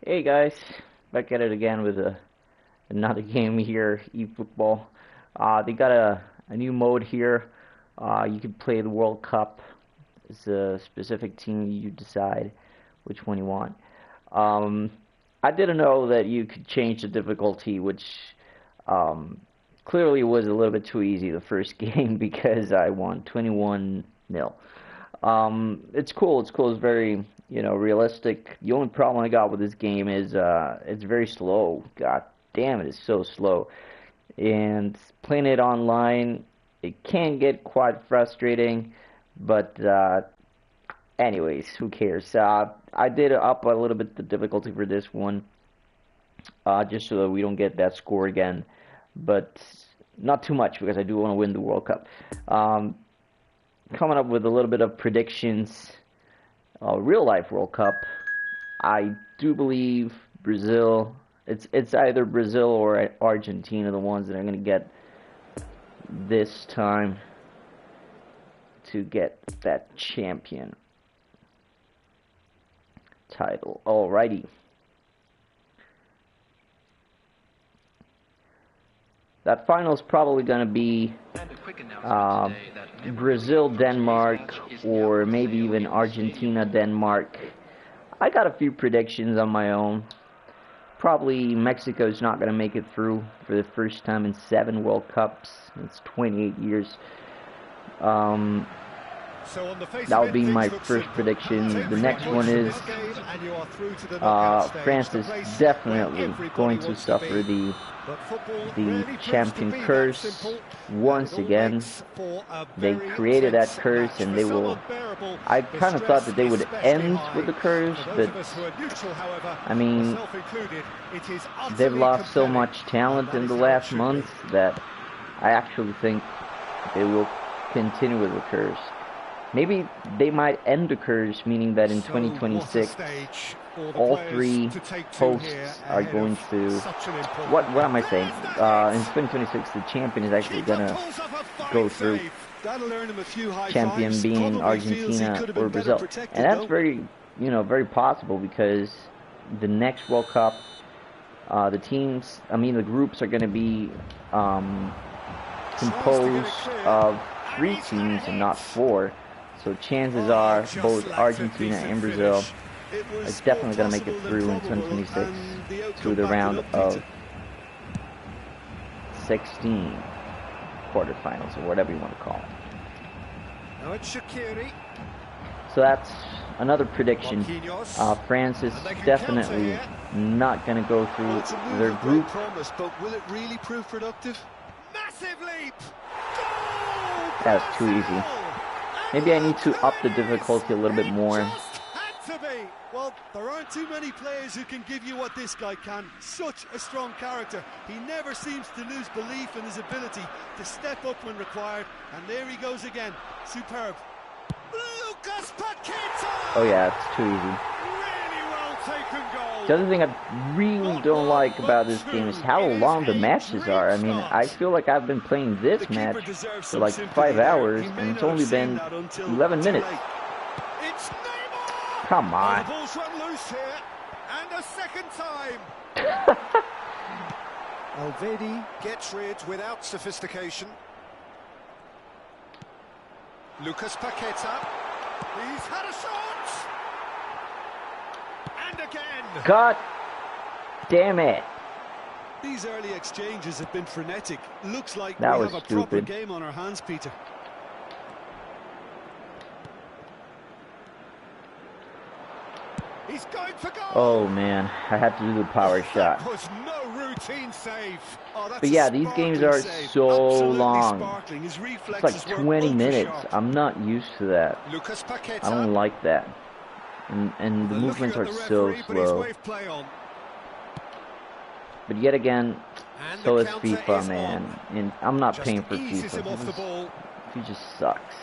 Hey guys, back at it again with another game here, eFootball. They got a new mode here. You can play the World Cup. It's a specific team. You decide which one you want. Um, I didn't know that you could change the difficulty, which clearly was a little bit too easy the first game because I won 21-0. It's cool. It's cool. It's very, realistic. The only problem I got with this game is it's very slow. God damn it, it's so slow. And playing it online, it can get quite frustrating. But anyways, who cares? I did up a little bit the difficulty for this one, just so that we don't get that score again. But not too much because I do want to win the World Cup. Coming up with a little bit of predictions. Real life World Cup. I do believe Brazil. It's either Brazil or Argentina, the ones that are going to get this time to get that champion title. Alrighty. That final is probably going to be Brazil, Denmark, or maybe even Argentina, Denmark. I got a few predictions on my own. Probably Mexico's not going to make it through for the first time in 7 World Cups. It's 28 years. That would be my first prediction. The next one is France is definitely going to suffer the champion curse once again. They created that curse, and they will. I kind of thought that they would end with the curse, but I mean, they've lost so much talent in the last month that I actually think they will continue with the curse. Maybe they might end the curse, meaning that in 2026, all 3 hosts are going to. What am I saying? In 2026, the champion is actually gonna go through. Champion being Argentina or Brazil, and that's very, very possible because the next World Cup, the groups are gonna be composed of 3 teams and not 4. So chances are both Argentina and Brazil are definitely going to make it through in 2026 to the round of 16 quarterfinals, or whatever you want to call it. So that's another prediction. France is definitely not going to go through their group. That was too easy. Maybe I need to up the difficulty a little bit more. Well, there aren't too many players who can give you what this guy can. Such a strong character. He never seems to lose belief in his ability to step up when required. And there he goes again. Superb. Lucas Paqueta! Oh yeah, it's too easy. Really well taken goal. The other thing I really don't like about this game is how long the matches are. I mean, I feel like I've been playing this match for like 5 hours, and it's only been 11 minutes. Come on. The ball's run loose here, and a second time. Alvedi gets rid without sophistication. Lucas Paqueta. He's had a shot. And again. God damn it. These early exchanges have been frenetic. Looks like that we was have a stupid. proper game on our hands, Peter. He's going for goal. Oh man, I had to do the power shot. That was no routine save. Oh, but yeah, these games are so long. It's like 20 minutes. I'm not used to that. I don't like that. And the movements are so slow. But yet again, so is FIFA, man. And I'm not paying for FIFA. He just sucks.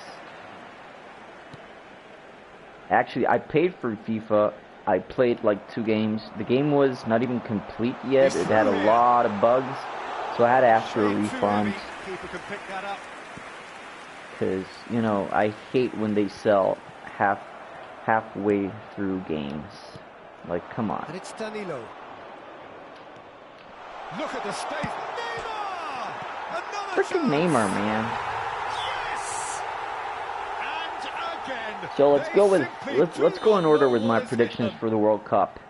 Actually, I paid for FIFA. I played like 2 games. The game was not even complete yet. It had a lot of bugs, so I had to ask for a refund. Because, I hate when they sell halfway through games. Like, come on. And it's Danilo. Look at the space. Neymar! Another Freaking chance. Neymar, man. Yes! And again. So let's go with let's go in order with my predictions for the World Cup.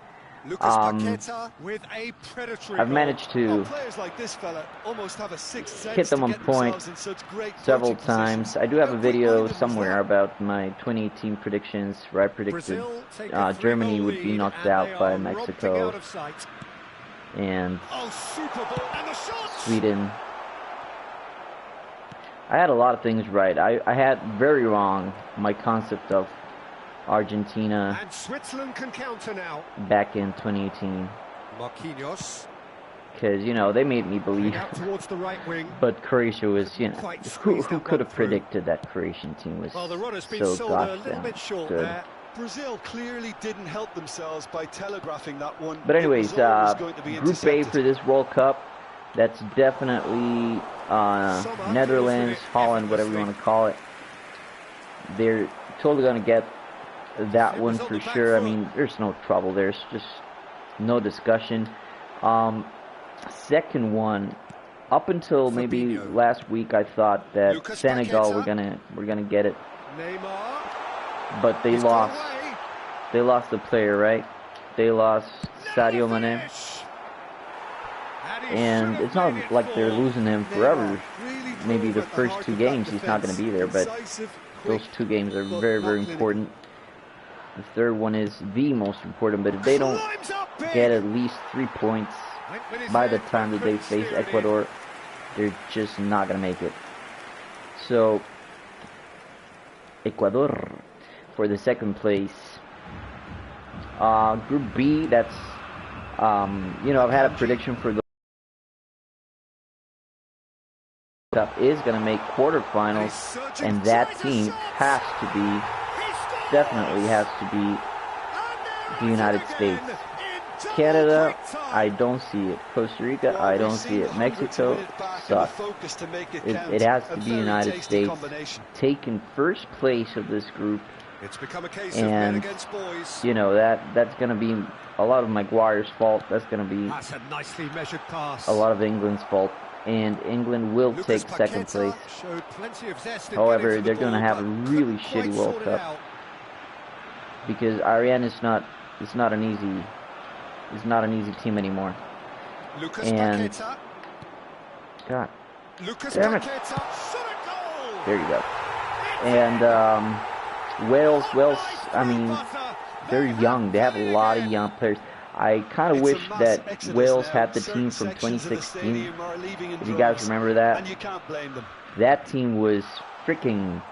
With a predatory I've managed to players like this fella almost have a sixth sense hit them on point several times. I do have a video somewhere about my 2018 predictions where I predicted Germany would be knocked out by Mexico and Sweden. I had a lot of things right. I had very wrong my concept of Argentina and Switzerland can counter now. Back in 2018. Marquinhos. Because, you know, they made me believe. Towards the right wing. But Croatia was, you know, who could have predicted that Croatian team was so gosh damn good. There. Brazil clearly didn't help themselves by telegraphing that one. But anyways, Group A for this World Cup, that's definitely Netherlands, Holland, whatever you want to call it. They're totally going to get that one for sure. I mean, there's no trouble. There's just no discussion. Second one, up until maybe last week, I thought that Senegal were gonna get it, but they lost. They lost the player, right? They lost Sadio Mane, and it's not like they're losing him forever. Maybe the first 2 games he's not going to be there, but those 2 games are very, very important. The third one is the most important, but if they don't get at least 3 points by the time that they face Ecuador, they're just not going to make it. So, Ecuador for the second place. Group B, that's, you know, I've had a prediction for the Cup is going to make quarterfinals, and that team has to be, definitely has to be the United States. Canada, I don't see it. Costa Rica, I don't see it. Mexico sucks. It has to be United States taking first place of this group. And, you know, that's going to be a lot of Maguire's fault. That's going to be a lot of England's fault. And England will take second place. However, they're going to have a really shitty World Cup. Because Iran is not an easy team anymore. And God damn it. There you go. And Wales, I mean, they're young. They have a lot of young players. I kind of wish that Wales had the team from 2016. If you guys remember that. That team was freaking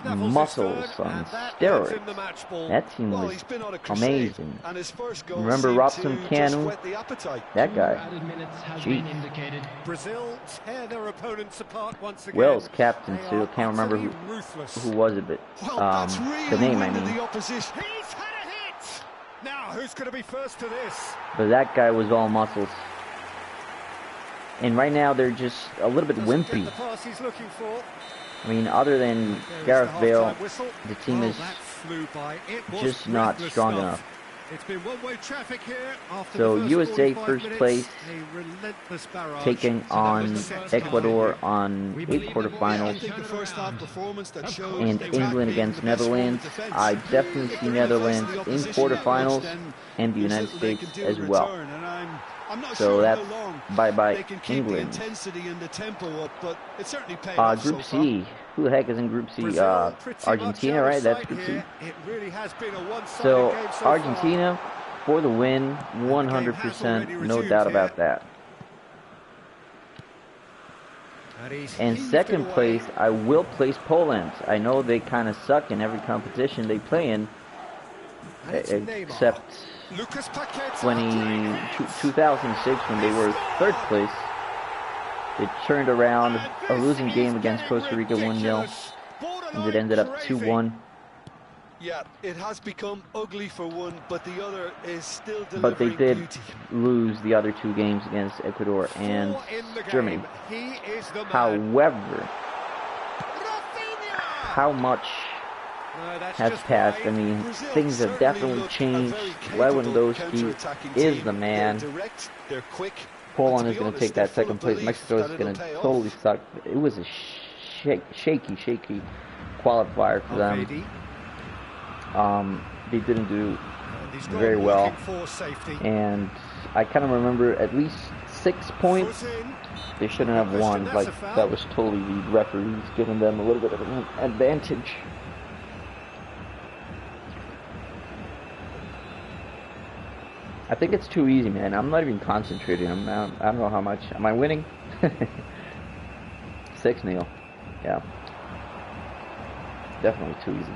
muscles on steroids. That team was amazing. Remember Robson Canu? That guy. Jeez. Wales captain too. Can't remember who was it, but the name I mean. Now, who's going to be first to this? But that guy was all muscles. And right now they're just a little bit wimpy. I mean, other than Gareth Bale, the team is just not strong enough. So USA first place, taking on Ecuador on 8 quarterfinals, and England against Netherlands. I definitely see Netherlands in quarterfinals, and the United States as well. So that's bye-bye England. Group C. Who the heck is in Group C? Argentina, right? That's Group C. So Argentina for the win, 100%, no doubt about that. And second place, I will place Poland. I know they kind of suck in every competition they play in, except 2006 when they were third place. They turned around a losing game against Costa Rica 1-0, and it ended up 2-1. Yeah, it has become ugly for one, but the other is still delivering. But they did lose the other 2 games against Ecuador and Germany. However, how much has passed. I mean, things have definitely changed. Lewandowski is the man. Poland is going to take that second place. Mexico is going to totally suck. It was a shaky qualifier for them. They didn't do very well. And I kind of remember at least 6 points they shouldn't have won. Like, that was totally the referees giving them a little bit of an advantage. I think it's too easy, man. I'm not even concentrating. I don't know how much. Am I winning? 6-0. Yeah. Definitely too easy.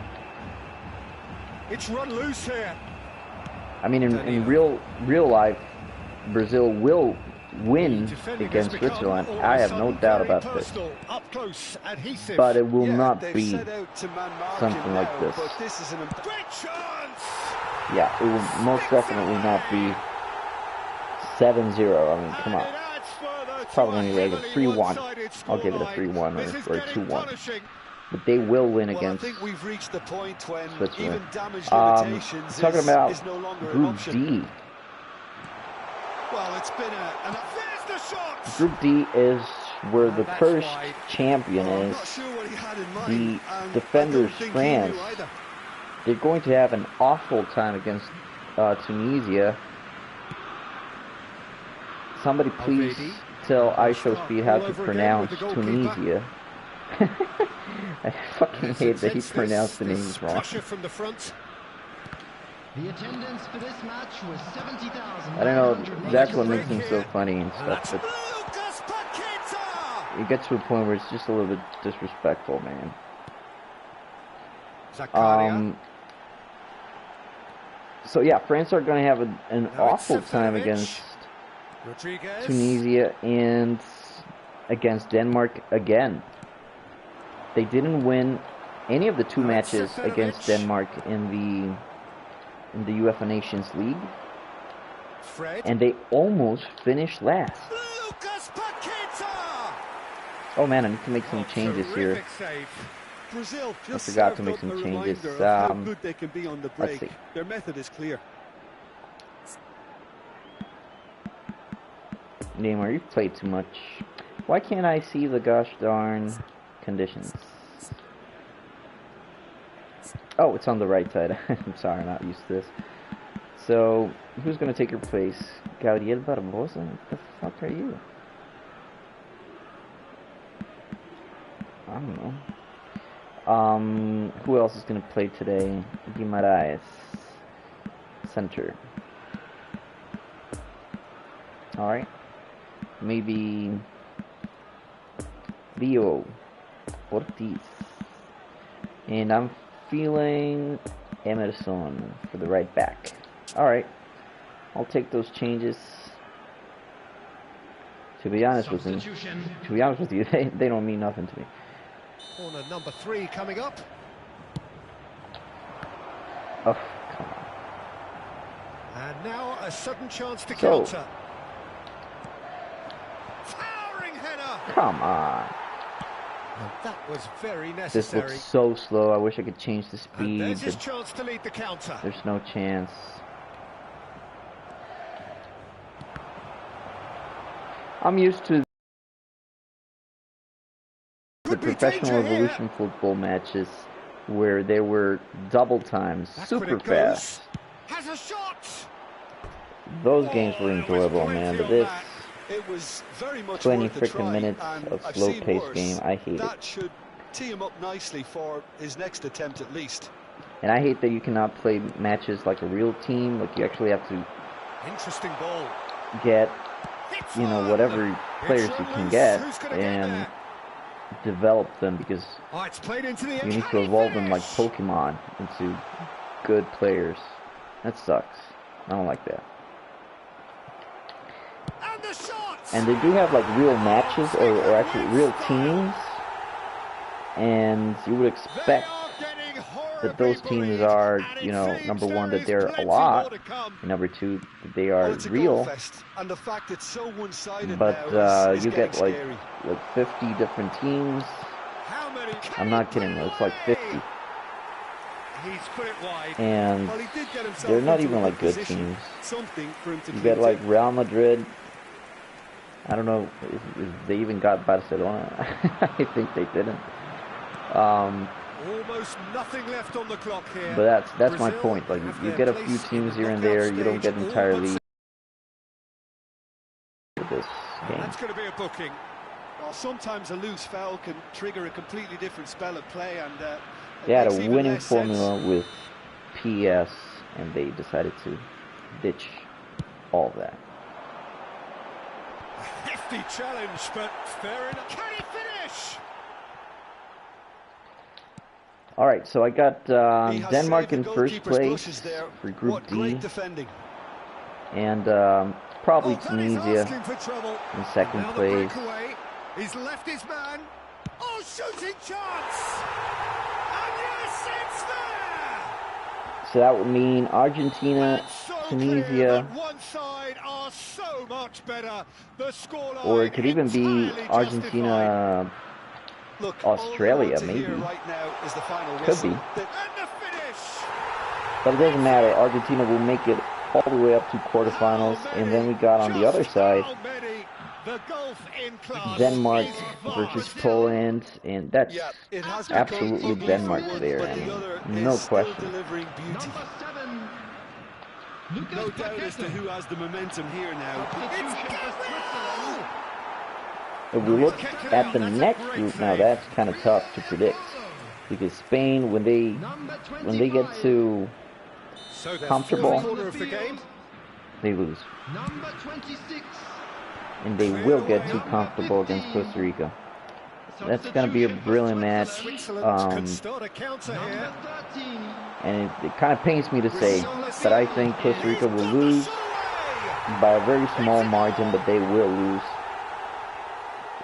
It's run loose here. I mean, in real life, Brazil will win against Switzerland. I have no doubt about this. But it will not be something like this. Yeah, it will most definitely not be 7-0. I mean, come on. Probably only like a 3-1. I'll give it a 3-1 or a 2-1. But they will win against Switzerland. Talking about Group D. Group D is where the first champion is. The defenders, France. They're going to have an awful time against Tunisia. Somebody please tell iShowSpeed how to pronounce Tunisia. I fucking hate that he pronounced the names wrong. The attendance for this match was 70,000. I don't know, that's what makes him so funny and stuff, but it gets to a point where it's just a little bit disrespectful, man. So yeah, France are going to have an awful time against Tunisia and against Denmark again. They didn't win any of the 2 matches against Denmark in the UEFA Nations League, and they almost finished last. Oh man, I need to make some changes here. I forgot to make some changes. Let's see. Their method is clear. Neymar, you've played too much. Why can't I see the gosh darn conditions? Oh, it's on the right side. I'm sorry, I'm not used to this. So, who's going to take your place? Gabriel Barbosa? What the fuck are you? I don't know. Who else is going to play today? Guimaraes. Center. Alright. Maybe Leo Ortiz. And I'm feeling Emerson for the right back. Alright. I'll take those changes. To be honest with you, they don't mean nothing to me. Corner number 3 coming up. Oh, come on. And now a sudden chance to counter. Towering header. Come on. And that was very necessary. This looks so slow. I wish I could change the speed. And there's his chance to lead the counter. There's no chance. I'm used to the professional evolution football matches where there were double times, super fast. Has a shot. Those games were enjoyable, man, but this it was very much 20 freaking minutes of slow-paced game, I hate it. That should tee him up nicely for his next attempt at least. And I hate that you cannot play matches like a real team, like you actually have to interesting ball. Get, you know, whatever players you can get and develop them, because you need to evolve them like Pokemon into good players. That sucks. I don't like that. And they do have like real matches or actually real teams, and you would expect that those teams are, you know, number one, that they're a lot, and number two, that they are real. But you get like 50 different teams. I'm not kidding, it's like 50. He's put it wide. And Well, he did get himself they're not into even a like good position. teams. Something for him to You cling get like to. Real Madrid. I don't know if they even got Barcelona. I think they didn't. Almost nothing left on the clock here. But that's my Brazil point. Like have you their get a few place in teams the here and knockout there. You don't stage, get all entirely but this game. that's going to be a booking. Well, sometimes a loose foul can trigger a completely different spell of play, and They had makes a even winning less sense. formula with PS, and they decided to ditch all of that. Hefty challenge, but fair enough. Can he finish? All right, so I got He has Denmark saved the in first goalkeeper's place blushes there. for Group What D, great defending. and probably Oh, that is Tunisia asking for trouble. in second Now the place. breakaway. He's left his man. Oh, shooting chance! And yes, it's there! So that would mean Argentina, It's so clear Tunisia, that one side are so much better. The scoreline or it could even be entirely justified. Argentina, Look, Australia, all we want to maybe. hear right now is the final Could whistle. be. And the finish! But it doesn't matter. Argentina will make it all the way up to quarterfinals, and then we got on the other side The gulf in class Denmark is versus vast. Poland, and that's Yeah, it has become absolutely ugly Denmark for one, there. but I the other mean, no is still question. delivering beauty. Number 7, Lucas No doubt as to Paqueta. who has the momentum here now. Substitution It's for Gabriel! If we look at the next group now, that's kind of tough to predict, because Spain, when they get to So they're comfortable, fourth quarter of the game. they lose, Number 26. and they will get too comfortable against Costa Rica. That's going to be a brilliant match, Switzerland could start a counter here. Number 13. and it kind of pains me to say that I think Costa Rica will lose by a very small margin, but they will lose.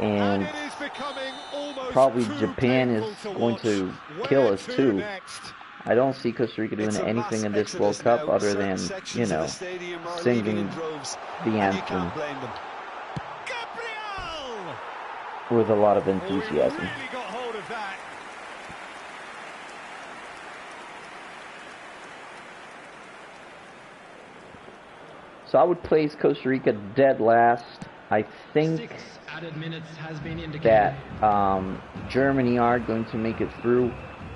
And it is becoming almost probably too Japan is painful to going watch. to Where kill us to too. next? I don't see Costa Rica doing It's a anything mass in this World exodus Cup now. other Certain than, sections of the stadium are leaving singing in droves, the and you anthem can't blame them. Gabriel! with a lot of Oh, he enthusiasm. really got hold of that. So I would place Costa Rica dead last. I think 6 added minutes has been indicated. that Germany are going to make it through,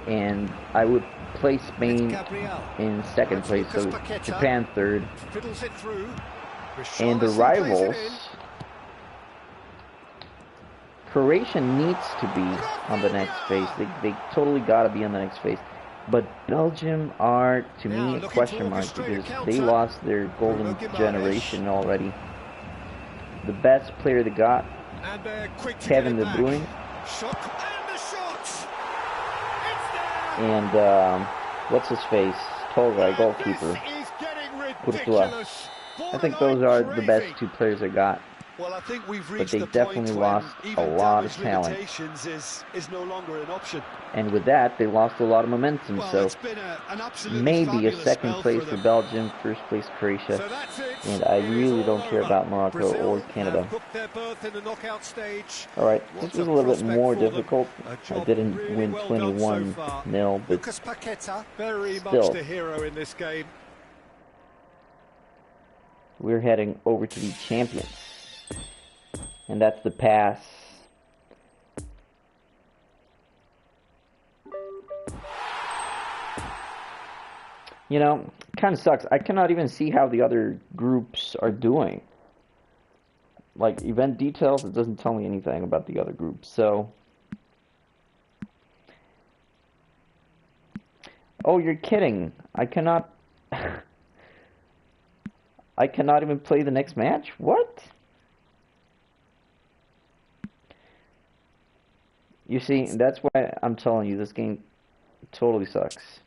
and I would place Spain in second That's place, so Lucas Paqueta. Japan third. Fiddles it through. And the Richarlison plays rivals, it in. Croatia needs to be on the next phase. They totally got to be on the next phase. But Belgium are, to Now me, a looking to question mark orchestrate a because they counter. lost their golden Bruno Guimaraes. generation already. The best player they got, And they're quick to Kevin De get it Bruyne, back. Shot and the shot. It's there. and what's his face, tall guy, goalkeeper, This is getting Courtois. ridiculous. I think those are the Borderline best crazy. two players they got. Well, I think we've But reached they the definitely point lost when a even lot of damage talent. limitations is no longer an option. And with that, they lost a lot of momentum. Well, So it's been an absolutely maybe a fabulous second spell place for for them. Belgium, first place Croatia, So that's it. and I It is really all don't care over. about Morocco Brazil or Canada. have booked their berth in the knockout stage. Alright, What this was a a little bit prospect more for them. difficult. A I job didn't really win well done so 21-0, but Lucas Paqueta, very still. much the hero in this game. we're heading over to the champions. And that's the pass. You know, kind of sucks. I cannot even see how the other groups are doing. Like, event details, it doesn't tell me anything about the other groups. So, oh, you're kidding. I cannot I cannot even play the next match? What? You see, that's why I'm telling you, this game totally sucks.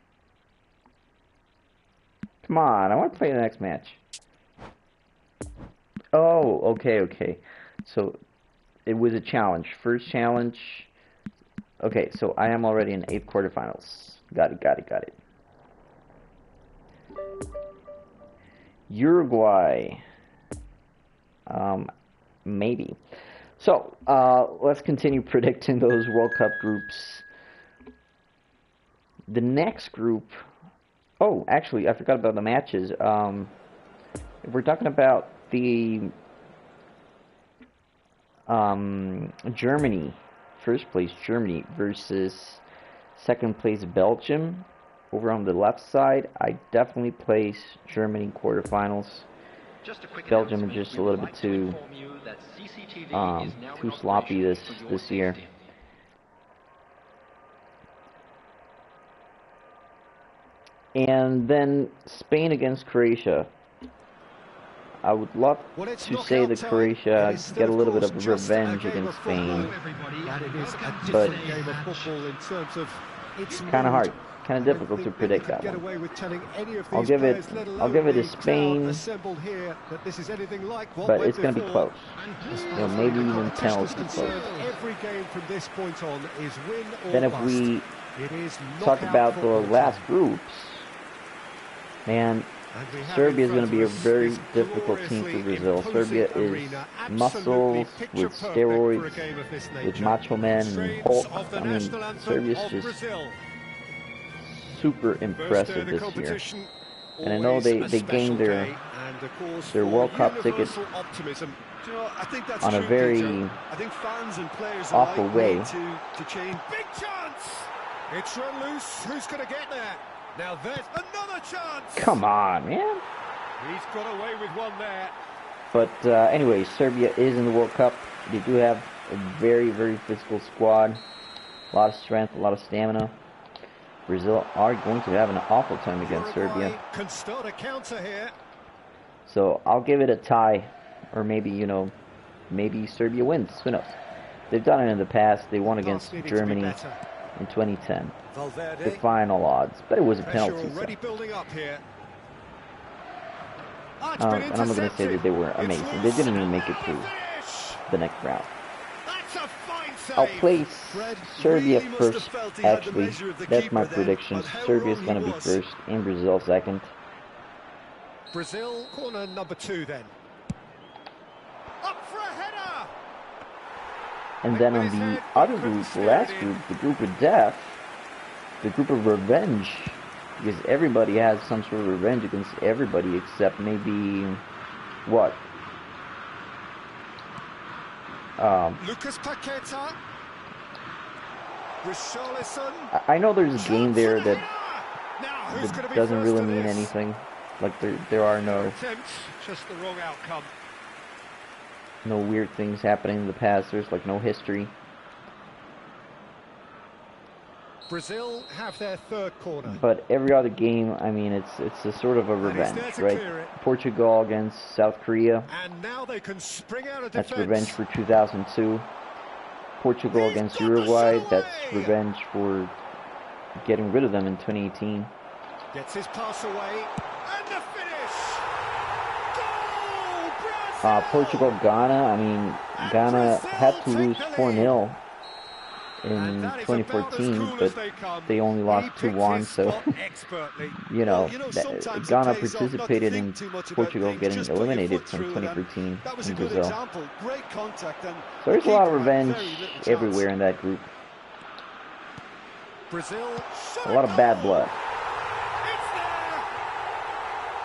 Come on, I want to play the next match. Oh, okay. So, it was a challenge. First challenge. Okay, so I am already in 8 quarterfinals. Got it. Uruguay. Maybe. So, let's continue predicting those World Cup groups. The next group. Oh, actually, I forgot about the matches. If we're talking about the Germany, first place Germany versus second place Belgium. Over on the left side, I definitely place Germany quarterfinals. Belgium is just a little bit too sloppy this year. And then Spain against Croatia. I would love to say that Croatia get a little bit of revenge against Spain, but it's kind of hard, kind of difficult to predict that one. I'll give it to Spain, but it's going to be close. Maybe even penalty close. Then if we talk about the last groups, man, Serbia is going to be a very difficult team for Brazil. Serbia is muscles with steroids, with macho men and Hulk. I mean, Serbia is just super impressive this year. And I know they gained their World Cup ticket on a very awful way. Big chance! It's run loose. Who's going to get there? Now there's another chance! Come on, man. He's got away with one there. But anyway, Serbia is in the World Cup. They do have a very, very physical squad. A lot of strength, a lot of stamina. Brazil are going to have an awful time against Serbia. Can start a counter here. So I'll give it a tie. Or maybe, maybe Serbia wins. Who knows? They've done it in the past. They won against Germany in 2010. The final odds, but it was a penalty. So. And I'm not going to say that they were amazing. They didn't even make it through the next round. I'll place Serbia first, actually. That's my prediction. Serbia's going to be first and Brazil second. Brazil, corner number 2 then. Up for a header! And then on the other group, the last group, the group of death, the group of revenge, because everybody has some sort of revenge against everybody except maybe, what? Lucas Paqueta. Richarlison. I know there's a game there that doesn't really mean anything. Like there are no just the wrong outcome. No weird things happening in the past. There's like no history. Brazil have their third corner. But every other game, I mean, it's a sort of a revenge, right? Portugal against South Korea. And now they can spring out of defense. That's revenge for 2002. Portugal against Uruguay. That's revenge for getting rid of them in 2018. Gets his pass away. And the finish! Goal! Portugal, Ghana. I mean, Ghana had to lose 4-0 in 2014, but they only lost 2-1, so Ghana participated in Portugal getting eliminated from 2014 in Brazil. So there's a lot of revenge everywhere in that group. A lot of bad blood. It's there!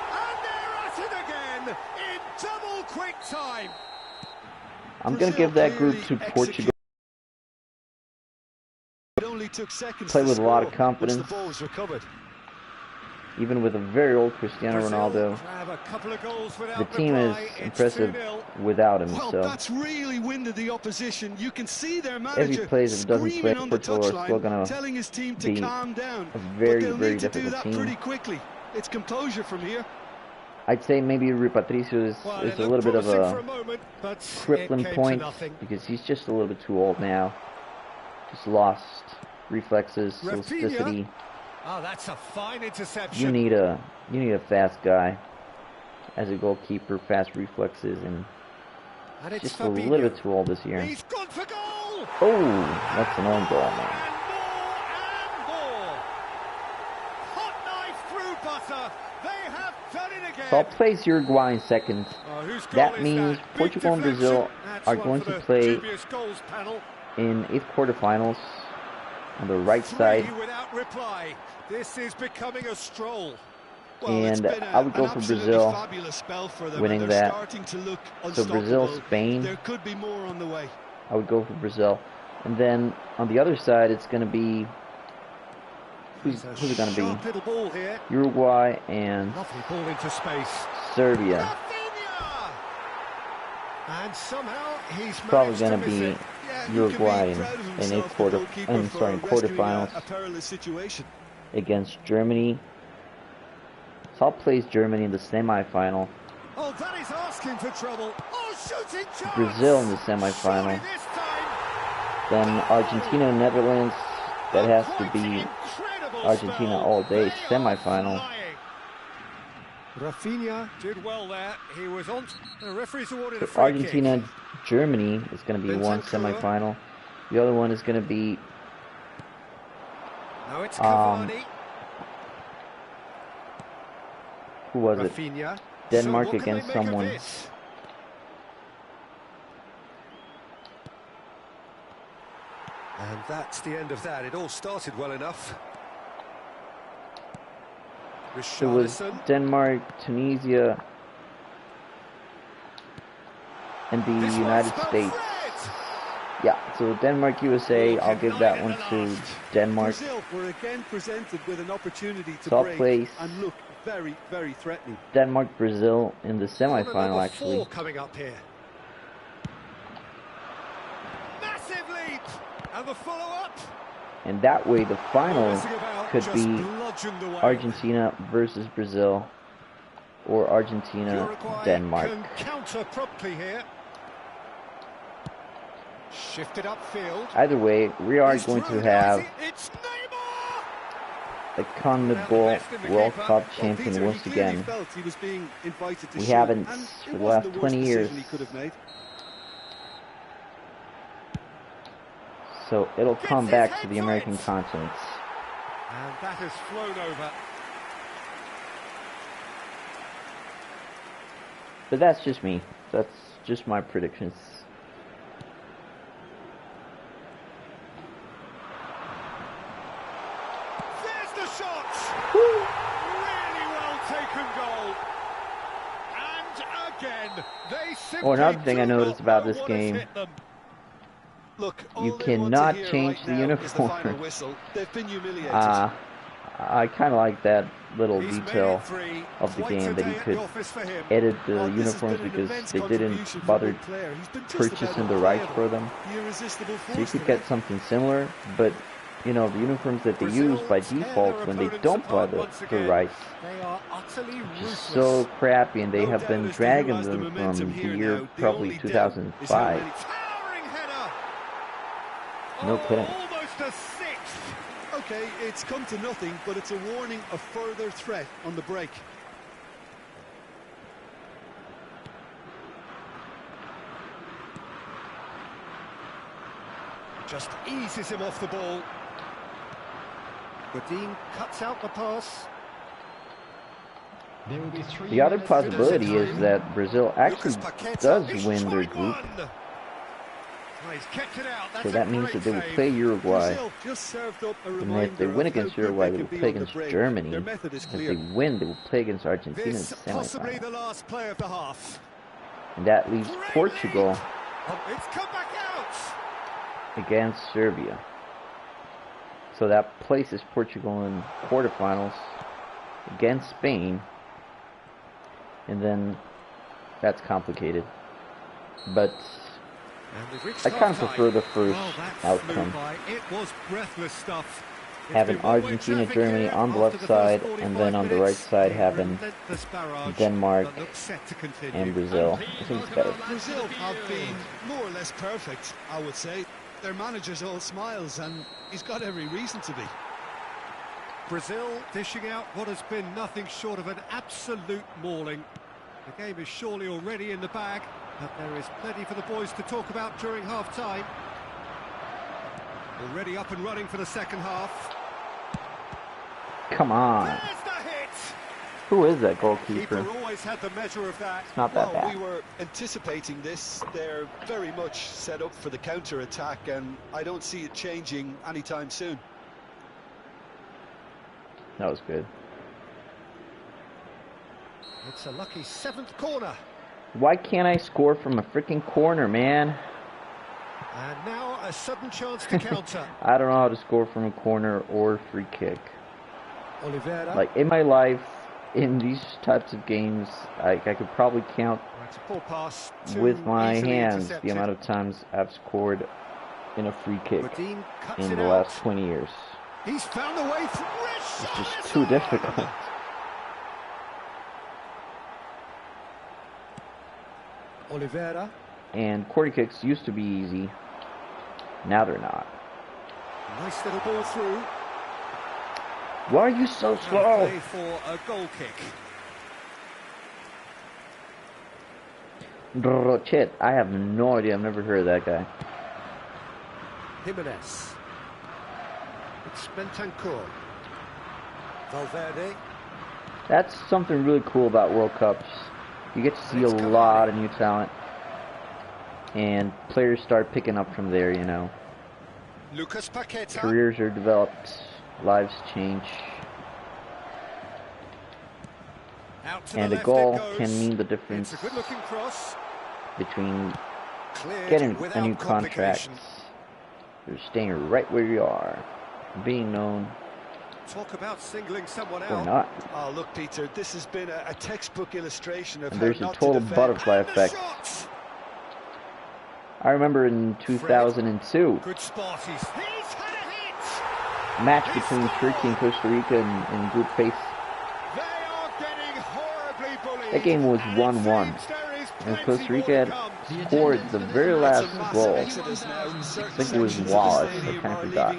And they're at it again in double quick time. I'm going to give that group to Portugal. Play with a lot of confidence, even with a very old Cristiano Ronaldo. The team is impressive without him, so that's really winded the opposition. You can see their manager as he plays and doesn't play, Portugal are still going to telling his team to calm down. A very, very difficult team. Pretty quickly. It's composure from here. I'd say maybe Rui Patricio is a little bit of a crippling point because he's just a little bit too old now. Just lost reflexes, elasticity. Oh, that's a fine interception. You need a fast guy as a goalkeeper, fast reflexes, and just a little bit too old this year. He's gone for goal. Oh, that's an own goal, man. And more. Hot knife through butter. They have done it again. So I'll place Uruguay in second. That means Portugal and Brazil are going to play in 8th quarterfinals. on the right side. Without reply. This is becoming a stroll. Well, And I would go for Brazil winning that. So Brazil, Spain. There could be more on the way. I would go for Brazil. And then on the other side, it's going to be who's it going to be? Uruguay and ball into space. Serbia. And somehow he's probably going to be Uruguay in quarterfinals against Germany. South plays Germany in the semifinal. Oh, that is asking for trouble. Oh, shooting chance. Brazil in the semifinal. Then Argentina and Netherlands. That has to be Argentina all day semifinal. Rafinha did well there. He was on. The referee's awarded a free Argentina, kick. Germany is going to be one semifinal. The other one is going to be Now it's Cavani. Who was Rafinha. it? Denmark against someone. And that's the end of that. It all started well enough. It was Denmark, Tunisia, and the United States. Yeah, so Denmark, USA, I'll give that one to Denmark. Brazil were again presented with an opportunity to South place. And look very, very threatening. Denmark, Brazil in the semifinal, actually. Coming up here. Massive lead, and the follow-up. And that way, the final could be Argentina versus Brazil, or Argentina, Denmark. Counter promptly here. Shifted upfield. Either way, we are going to have the CONMEBOL World Cup champion once again. We haven't for the last 20 years. So it'll come back to the American continent. And that has flown over. But that's just me. That's just my predictions. There's the shot! Really well taken goal. And again, they simply another thing I noticed about this game. Look, you cannot change the uniform. I kind of like that little detail of the game, that you could edit the uniforms because they didn't bother purchasing the rights for them. So you could get something similar, but you know, the uniforms that they use by default when they don't buy the rights, just so crappy, and they have been dragging them from the year probably 2005. No kidding. Almost a sixth. Okay, it's come to nothing, but it's a warning of further threat on the break. Just eases him off the ball. Godin cuts out the pass. The other possibility is that Brazil actually does win their group. So that means that they will play Uruguay. And if they win against Uruguay, they will play against Germany. If they win, they will play against Argentina in the semifinal. And that leaves Portugal against Serbia. So that places Portugal in quarterfinals against Spain. And then that's complicated. But I kind of prefer the first outcome. It was breathless stuff. Having Argentina, Germany on the left side, and then on the right side having Denmark and Brazil. I think it's better. Brazil have been more or less perfect, I would say. Their manager's all smiles, and he's got every reason to be. Brazil dishing out what has been nothing short of an absolute mauling. The game is surely already in the bag, but there is plenty for the boys to talk about during half-time. Already up and running for the second half. Come on. There's the hit! Who is that goalkeeper? Always had the measure of that. It's not that bad. We were anticipating this. They're very much set up for the counter-attack, and I don't see it changing anytime soon. That was good. It's a lucky 7th corner. Why can't I score from a freaking corner, man? And now a sudden chance to counter. I don't know how to score from a corner or free kick. Oliveira. Like, in my life, in these types of games, I could probably count with my hands the amount of times I've scored in a free kick in the last 20 years. He's found a way through. It's just too difficult. Oliveira. And corner kicks used to be easy. Now they're not. Nice little ball through. Why are you so slow? For a goal kick. Rochet. I have no idea. I've never heard of that guy. Jimenez. It's Bentancur. Valverde. That's something really cool about World Cups. You get to see a lot of new talent. And players start picking up from there, you know. Lucas Paqueta. Careers are developed. Lives change. And a goal can mean the difference between getting a new contract or staying right where you are, being known, talk about singling someone or out. not. Oh, look, Peter, this has been a textbook illustration of And how there's a not total to defend. butterfly effect. I remember in 2002, Good spot. He's had a hit. match between Turkey and Costa Rica in group phase. They are getting horribly bullied. That game was 1-1. And Costa Rica had scored the very last goal. I think it was Wallace, I kind of forgot.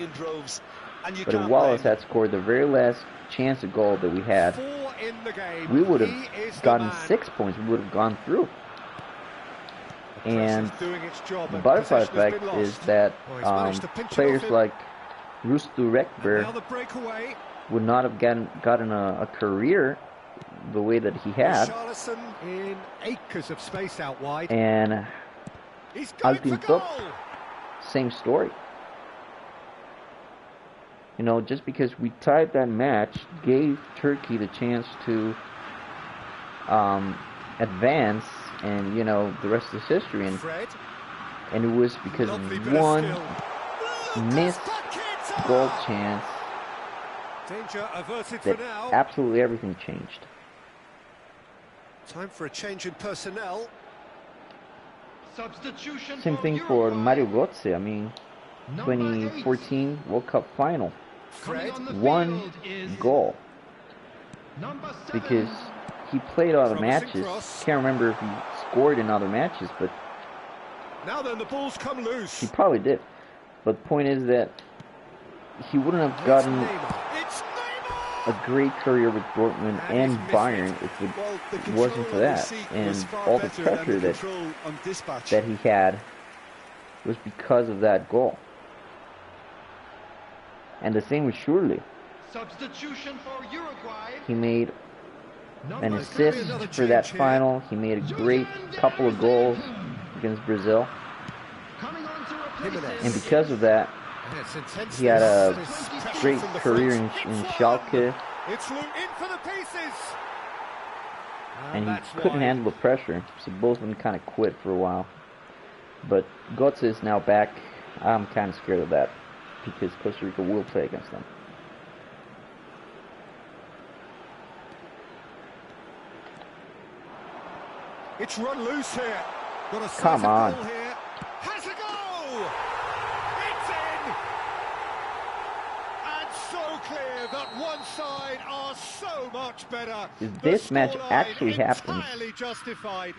But if Wallace had scored the very last chance of goal that we had, we would have gotten 6 points. We would have gone through. And the butterfly effect is that players like Rustu Rekber would not have gotten a career the way that he had. In acres of space out wide. And Altintop, same story. You know, just because we tied that match gave Turkey the chance to advance, and you know, the rest is history. And it was because of one missed goal chance that absolutely everything changed. Time for a change in personnel. Substitution. Same thing for Mario Götze. I mean, 2014 World Cup final. One goal. Because he played other matches. Can't remember if he scored in other matches, but now then, the ball's come loose. He probably did. But the point is that he wouldn't have gotten a great career with Dortmund and Bayern if it wasn't for that. And all the pressure that he had was because of that goal. And the same with Schürrle. Substitution for Uruguay. He made an assist for that final. He made a great couple of goals against Brazil. And because of that, he had a great career in Schalke. And he couldn't handle the pressure, so both of them kind of quit for a while. But Götze is now back. I'm kind of scared of that, because Costa Rica will play against them. It's run loose here. Got a Come on. goal here. Has a goal! It's in! And so clear that one side are so much better. If this match actually happens, justified.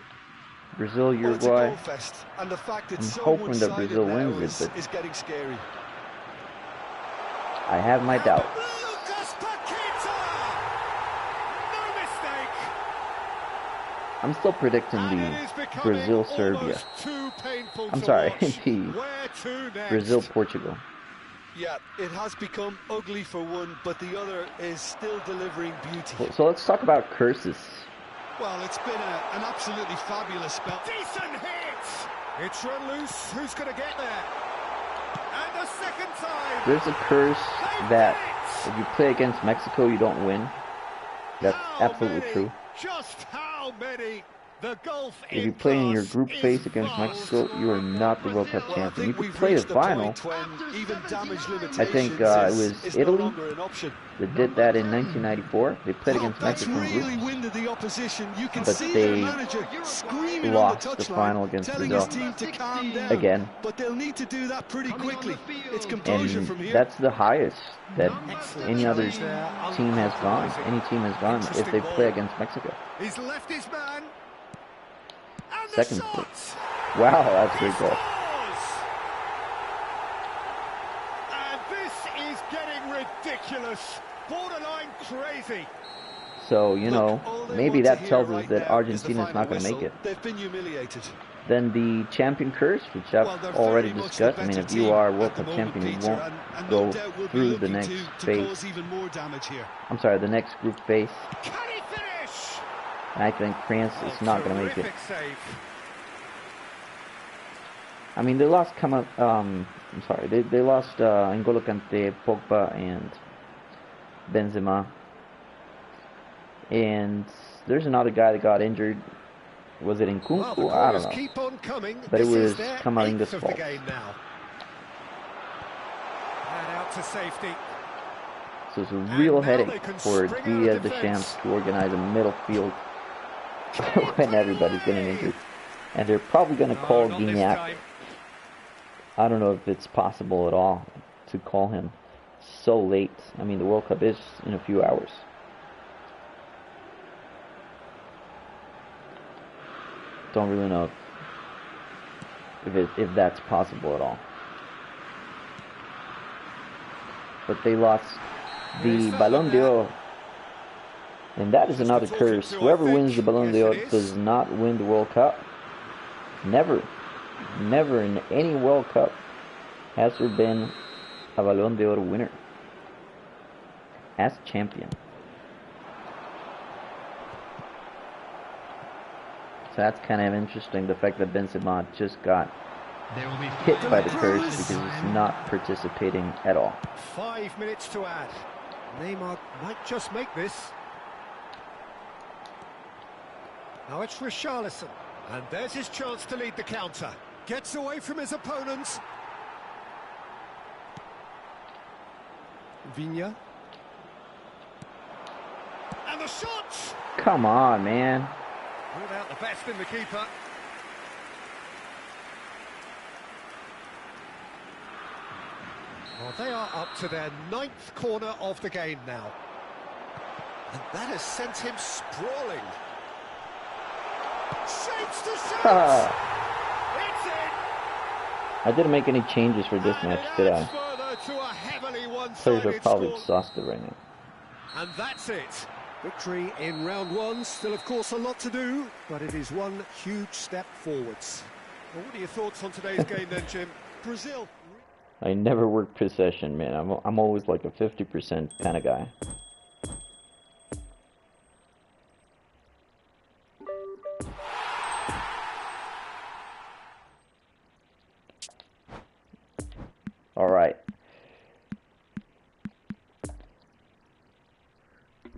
Brazil, Uruguay, and the fact I'm it's so hoping that Brazil wins it, but is getting scary. I have my doubts. Lucas Paqueta! No mistake! I'm still predicting the Brazil-Serbia. I'm sorry, the Brazil-Portugal. Yeah, it has become ugly for one, but the other is still delivering beauty. So let's talk about curses. Well, it's been an absolutely fabulous spell. Decent hit! It's run loose. Who's going to get there? And the second time. There's a curse that if you play against Mexico, you don't win. That's absolutely true. Just how many? The Gulf If you play in your group phase against Mexico, you are not the World Cup champion. You could play the final. I think it was Italy that did that in 1994. They played against Mexico in groups, but they lost the final against Brazil again. But they'll need to do that pretty quickly. It's composure from here. That's the highest that any other team has gone. Any team has gone if they play against Mexico. He's left his man. Second place. Wow, that's a great goal. And this is getting ridiculous. Borderline crazy. So, you know, maybe that tells us that Argentina's not going to make it. They've been humiliated. Then the champion curse, which I've already discussed. I mean, if you are World Cup champion, you won't go through the next phase. I'm sorry, the next group phase. And I think France is not going to make it. I mean, they lost I'm sorry, they lost N'Golo Kanté, Pogba, and Benzema. And there's another guy that got injured. Was it in Nkunku? I don't know. But it was Camavinga's fault. So it's a real headache for Didier Deschamps to organize a middle field when everybody's getting injured. And they're probably going to call Gignac. I don't know if it's possible at all to call him so late. I mean, the World Cup is in a few hours. Don't really know if that's possible at all. But they lost the Ballon d'Or. And that is another curse. Whoever wins the Ballon d'Or does not win the World Cup. Never. Never in any World Cup has there been a Ballon d'Or winner as champion. So that's kind of interesting, the fact that Benzema just got hit by the curse because he's not participating at all. 5 minutes to add. Neymar might just make this. Now it's Richarlison. And there's his chance to lead the counter. Gets away from his opponents. Viña. And the shot! Come on, man. Without the best in the keeper. Well, they are up to their 9th corner of the game now. And that has sent him sprawling. Shapes to shoot! It's in! I didn't make any changes for this match, did I? Players are probably exhausted right now. And that's it. Victory in round one. Still, of course, a lot to do, but it is one huge step forwards. Well, what are your thoughts on today's game then, Jim? Brazil. I never work possession, man. I'm always like a 50% kind of guy. All right.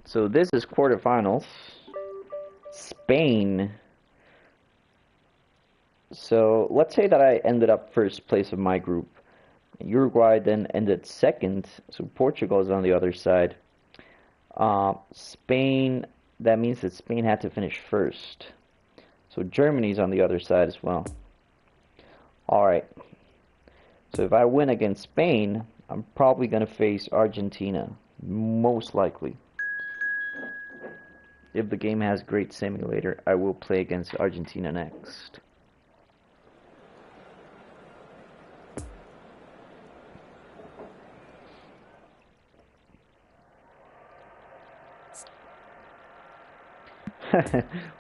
So this is quarterfinals. Spain. So let's say that I ended up first place of my group. Uruguay then ended second. So Portugal is on the other side. Spain, that means that Spain had to finish first. So Germany's on the other side as well. Alright. So if I win against Spain, I'm probably going to face Argentina. Most likely. If the game has great simulator, I will play against Argentina next.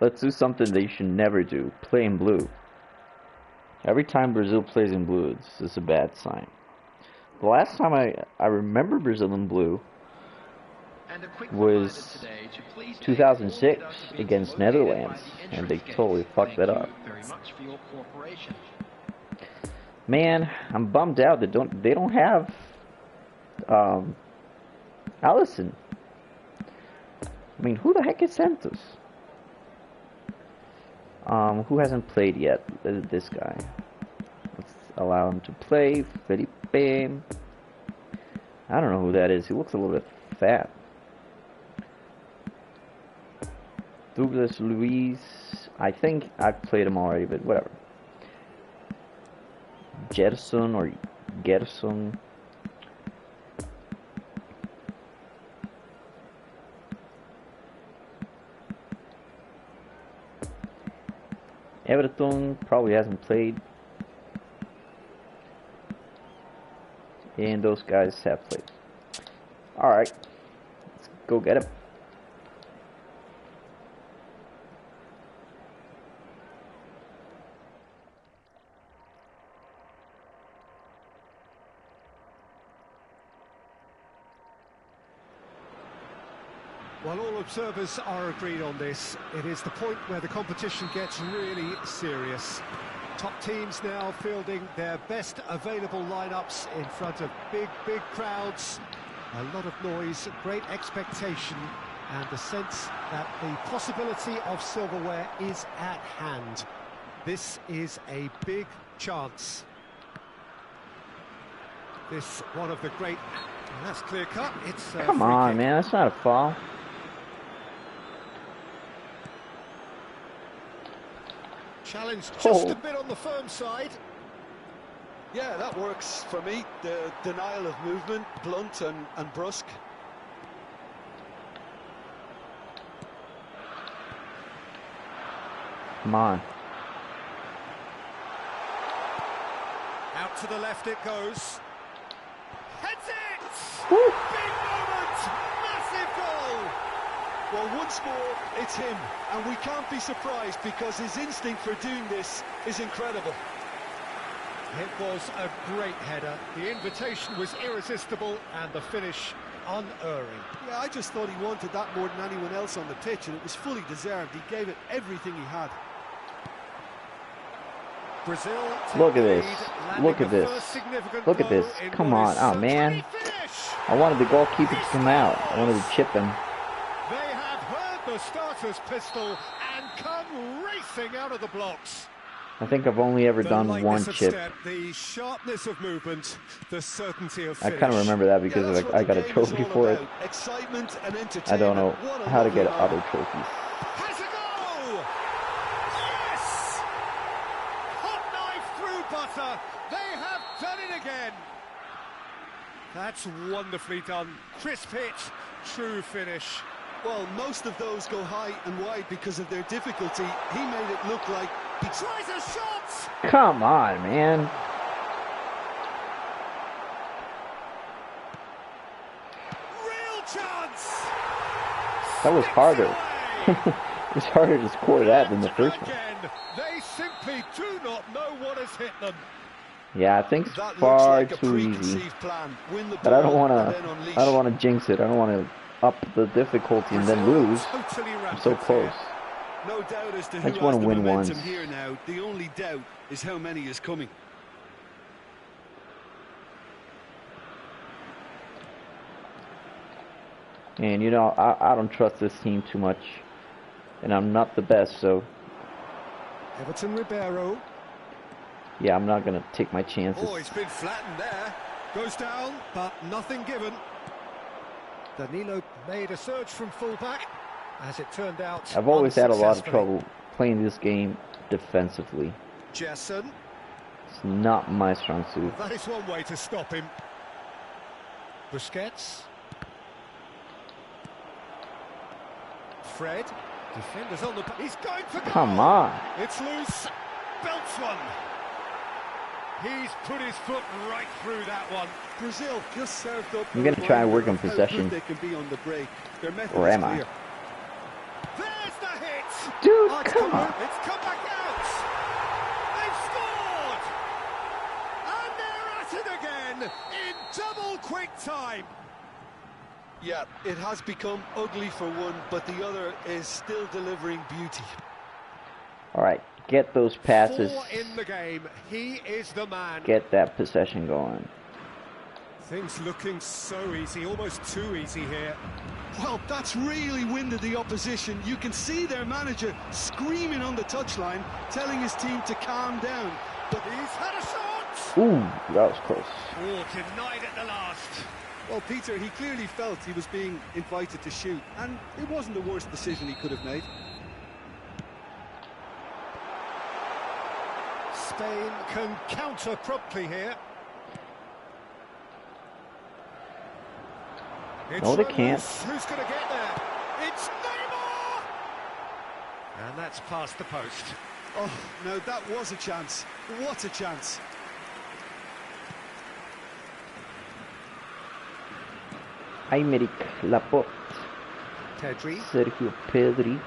Let's do something they should never do. Play in blue. Every time Brazil plays in blue, it's a bad sign. The last time I remember Brazil in blue was 2006 against Netherlands, and they totally fucked that up. Man, I'm bummed out that they don't have Allison. I mean, who the heck is Santos? Who hasn't played yet? This guy. Let's allow him to play. Felipe. I don't know who that is. He looks a little bit fat. Douglas Luiz. I think I've played him already, but whatever. Gerson or Gerson. Everton probably hasn't played. And those guys have played. Alright. Let's go get him. While all observers are agreed on this, it is the point where the competition gets really serious. Top teams now fielding their best available lineups in front of big crowds. A lot of noise, great expectation, and the sense that the possibility of silverware is at hand. This is a big chance. This one of the great... Well, that's clear cut. It's come on, man. That's not a foul. Challenge just a bit on the firm side. Yeah, that works for me. The denial of movement, blunt and brusque. Come on. Out to the left it goes. Heads it! Woo. Big moment! Massive goal! Well, once more, it's him. And we can't be surprised because his instinct for doing this is incredible. It was a great header. The invitation was irresistible and the finish unerring. Yeah, I just thought he wanted that more than anyone else on the pitch, and it was fully deserved. He gave it everything he had. Brazil. Look at this. Look at this. Look at this. Come on. Oh, man. I wanted the goalkeeper to come out. I wanted to chip him. They have heard the starter's pistol and come racing out of the blocks. I think I've only ever done one chip. Step, the sharpness of movement, the certainty of I finish. kind of remember that because I got a trophy for it. Excitement and entertainment. I don't know how to get other trophies. Has a goal! Yes! Hot knife through butter. They have done it again. That's wonderfully done. Crisp hit, true finish. Well, most of those go high and wide because of their difficulty. He made it look like he Tries a shot! Come on, man. Real chance! That was harder. It was harder to score that than the first one. They simply do not know what has hit them. Yeah, I think it's far too easy. But I don't want to jinx it. I don't want to up the difficulty and then lose. I'm so close. No doubt as to I who just has want the to win momentum once. here now. The only doubt is how many is coming. And you know, I don't trust this team too much, and I'm not the best, so Everton Ribeiro. yeah, I'm not gonna take my chances. Oh, he's been flattened there. Goes down, but nothing given. Danilo made a surge from fullback. As it turned out, I've always had a lot of trouble playing this game defensively. Jason. It's not my strong suit. That is one way to stop him. Busquets. Fred. Defenders on the... He's going for goal. Come on. It's loose. Belts one. He's put his foot right through that one. Brazil just served up. I'm gonna try and work on possession. They can be on the break. Their method Or is am I? clear. There's the hit! Dude, Oh, come on. It's come back out! They've scored! And they're at it again! In quick time. Yeah, it has become ugly for one, but the other is still delivering beauty. All right, get those passes. 4 in the game. He is the man. Get that possession going. Things looking so easy, almost too easy here. Well, that's really winded the opposition. You can see their manager screaming on the touchline, telling his team to calm down. But he's had a shot! Ooh, that was close. Oh, denied at the last. Well, Peter, he clearly felt he was being invited to shoot, and it wasn't the worst decision he could have made. Spain can counter promptly here. No, they can't. Who's going to get there? It's Neymar! And that's past the post. Oh, no, that was a chance. What a chance. Aymeric Laporte. Pedri. Sergio Pedri.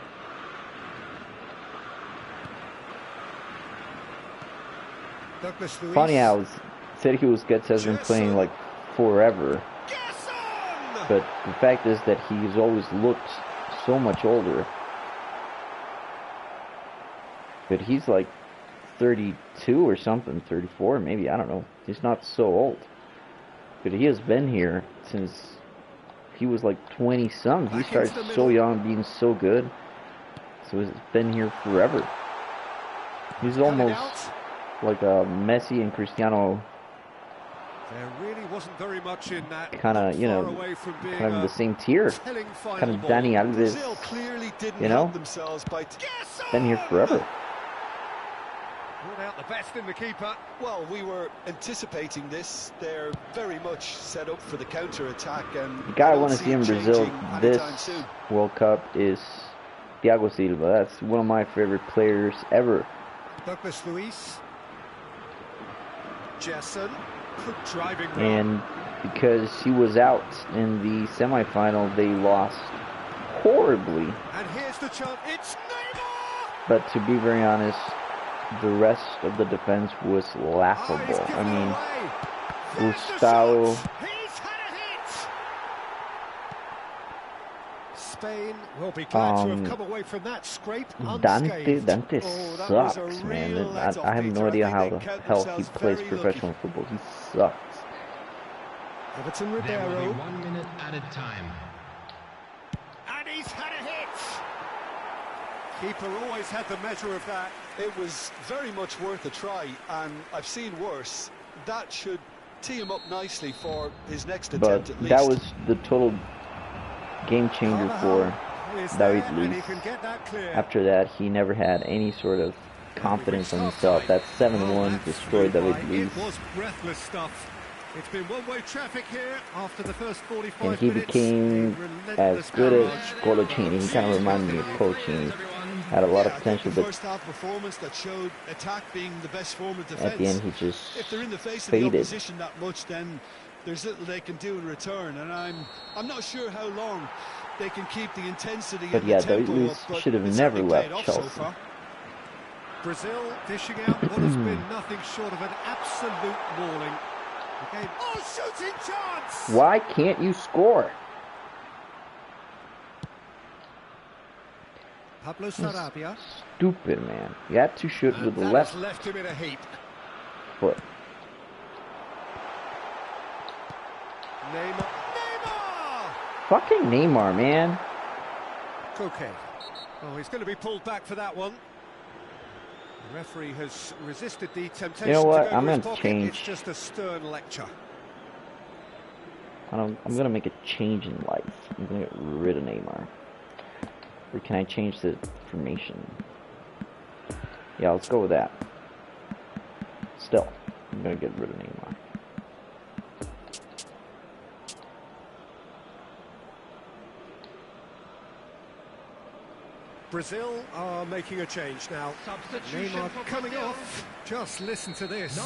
Douglas Luiz. Funny how Sergio Busquets has been playing like forever. But the fact is that he's always looked so much older. But he's like 32 or something, 34 maybe, I don't know. He's not so old. But he has been here since he was like 20-some. He started so young, being so good. So he's been here forever. He's almost like a Messi and Cristiano. There really wasn't very much in that. Kind of, you know, kind of in the same tier. Kind of Dani Alves, you know, been here forever. Brought out the best in the keeper. Well, we were anticipating this. They're very much set up for the counter-attack. And the guy I want to see in Brazil this World Cup is Thiago Silva. That's one of my favorite players ever. Douglas Luiz. Jason. Driving and because he was out in the semifinal, they lost horribly. And here's the chance. It's Neymar! But to be very honest, the rest of the defense was laughable. I mean, Gustavo. He's had a hit! Spain will be glad to have come away from that scrape unscathed. Dante sucks, man. I have no idea how the hell he plays professional football. He sucks. Everton Ribeiro. 1 minute added time. And he's had a hit! Keeper always had the measure of that. It was very much worth a try, and I've seen worse. That should tee him up nicely for his next attempt at least. That was the total game changer for David Luiz. After that, he never had any sort of confidence in himself. That 7-1 destroyed David Luiz. It was breathless stuff. It's been one-way traffic here after the first 45 and he became as good as Coloccini. He kind of reminded me of Coloccini. Had a lot of potential, but first half performance that showed attack being the best form of defense. At the end, he just if they're in the face faded. of the opposition that much, then there's little they can do in return. And I'm not sure how long they can keep the intensity. But yeah, David Luiz should have never left Chelsea. So Brazil dishing out what has been nothing short of an absolute mauling. Okay. Oh, shooting chance! Why can't you score? Pablo Sarabia. Stupid, man. You had to shoot with the left him in a heap. foot. Neymar. Fucking Neymar, man. Okay. Oh, he's going to be pulled back for that one. The referee has resisted the temptation. You know what? To I'm going to to change. It's just a stern lecture. I'm going to make a change in life. I'm going to get rid of Neymar. Or can I change the formation? Yeah, let's go with that. Still, I'm going to get rid of Neymar. Brazil are making a change now. Neymar coming off. Just listen to this.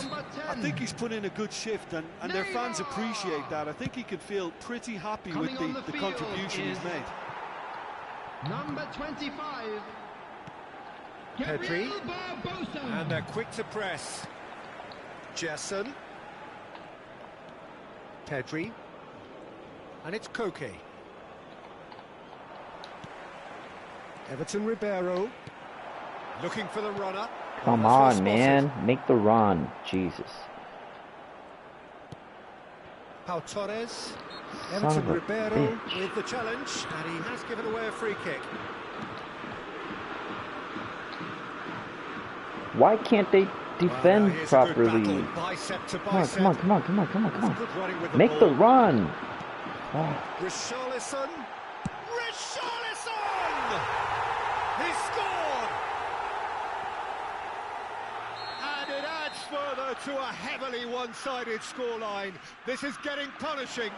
I think he's put in a good shift, and their fans appreciate that. I think he could feel pretty happy with the contribution he's made. Number 25. Pedri. And they're quick to press. Jason. Pedri. And it's Koke. Everton Ribeiro. Looking for the runner. Come on, man. Make the run. Jesus. Pau Torres. Son Everton of a Ribeiro bitch. with the challenge, and he has given away a free kick. Why can't they defend Here's a good properly? battle, bicep to Come on, bicep. come on, come on, come on, come on, come Good running with on. Make the ball. run. Oh, Richarlison. Richarlison! He scored! And it adds further to a heavily one-sided scoreline. This is getting punishing.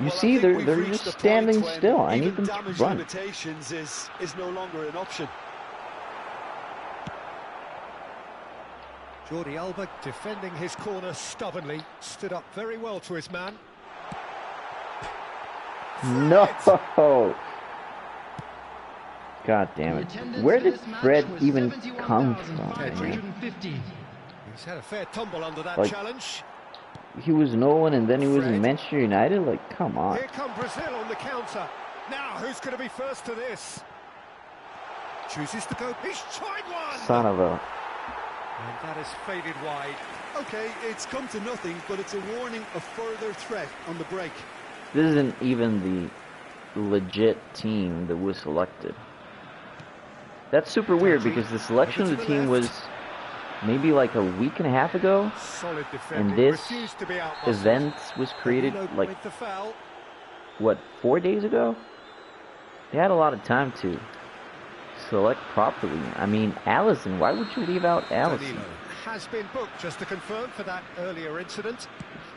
you see, they're just standing still. I need them to damage run. limitations is no longer an option. Jordi Alba defending his corner stubbornly. Stood up very well to his man. No! God damn it. Where did Fred even come from, man? He's had a fair tumble under that Like, challenge. He was Nolan and then he was in Manchester United? Like, come on. Here come Brazil on the counter. Now, who's going to be first to this? Chooses to go. He's tried one! Son of a... And that has faded wide. Okay, it's come to nothing, but it's a warning of further threat on the break. This isn't even the legit team that was selected. That's super weird because the selection of the team was maybe like a week and a half ago. Solid defending. And this Refused to be outmuscled. event was created like, With the foul. what, 4 days ago? They had a lot of time to select properly. I mean, Allison, why would you leave out Allison? Danilo has been booked, just to confirm, for that earlier incident.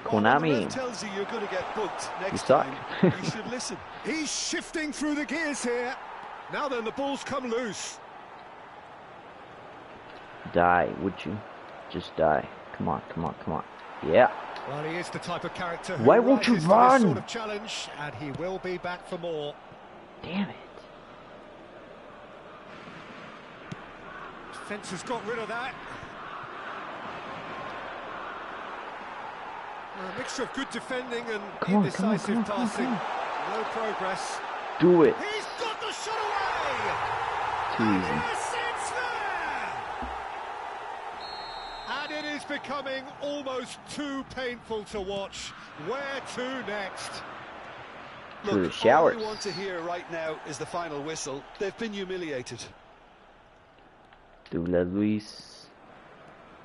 Well, when the Konami, ref tells you you're going to get booked next suck. time, you should listen. He's shifting through the gears here. Now then, the ball's come loose. Die, would you? Just die. Come on, come on, come on. Yeah. Well, he is the type of character who Why won't you rises to this run? sort of challenge, and he will be back for more. Damn it. Defence has got rid of that. A mixture of good defending and Come on, indecisive come on, passing. come on. No progress. Do it. He's got the shot away! Too And easy. yes, it's there! And it is becoming almost too painful to watch. Where to next? Through the Look, all showers. we want to hear right now is the final whistle. They've been humiliated. Dula Luis.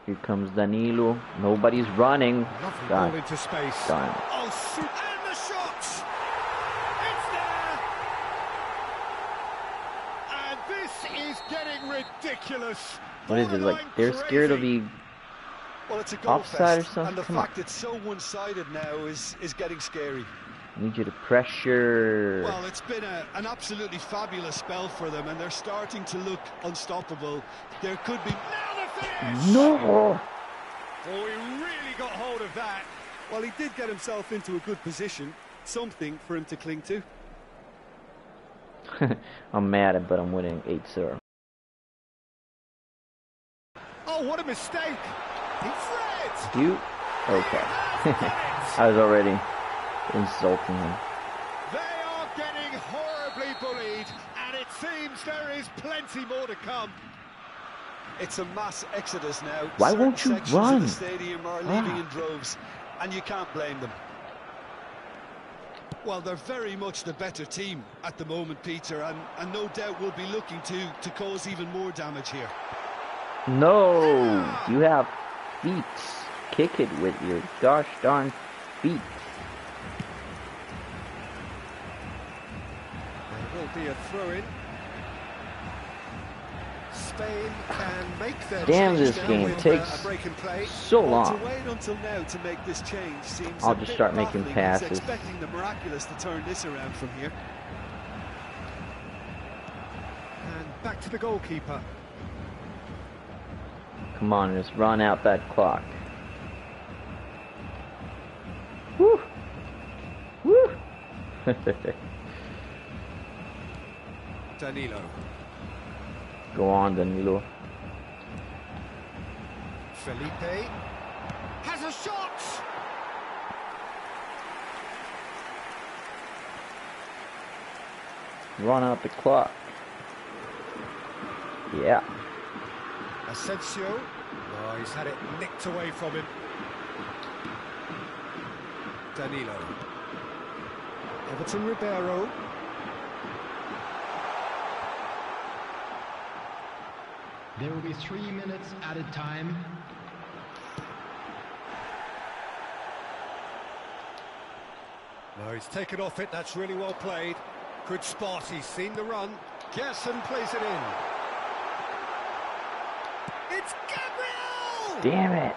Here comes Danilo. Nobody's running. Lovely Done. ball into space. Done. Oh, shoot. And the shot! It's there! And this is getting ridiculous. What is it, like they're scared of the Well, it's a goal offside or fest, something? and the Come on. fact it's so one-sided now is getting scary. Need you to pressure. Well, it's been an absolutely fabulous spell for them, and they're starting to look unstoppable. There could be... Now the finish! No! Oh, he really got hold of that. Well, he did get himself into a good position, something for him to cling to. I'm mad, but I'm winning 8-0. Oh, what a mistake! He's red! You? Okay. I was already insulting him. They are getting horribly bullied, and it seems there is plenty more to come. It's a mass exodus now. Why Certain won't you sections run? of the stadium are leaving in droves, and you can't blame them. Well, they're very much the better team at the moment, Peter, and no doubt will be looking to cause even more damage here. No! You have feet. Kick it with your gosh darn feet. There will be a throw-in. Spain can make their Damn, change this now game with takes a break in play. so Well, long. to wait until now to make this change seems I'll a just bit start making baffling. passes. He's expecting the miraculous to turn this around from here. And back to the goalkeeper. Come on, just run out that clock. Woo! Woo! Danilo. Go on, Danilo. Felipe has a shot. Run out the clock. Yeah. Asensio. Oh, he's had it nicked away from him. Danilo. Everton Ribeiro. There will be 3 minutes added time. No, he's taken off it. That's really well played. Good spot. He's seen the run. Gerson plays it in. It's Gabriel! Damn it.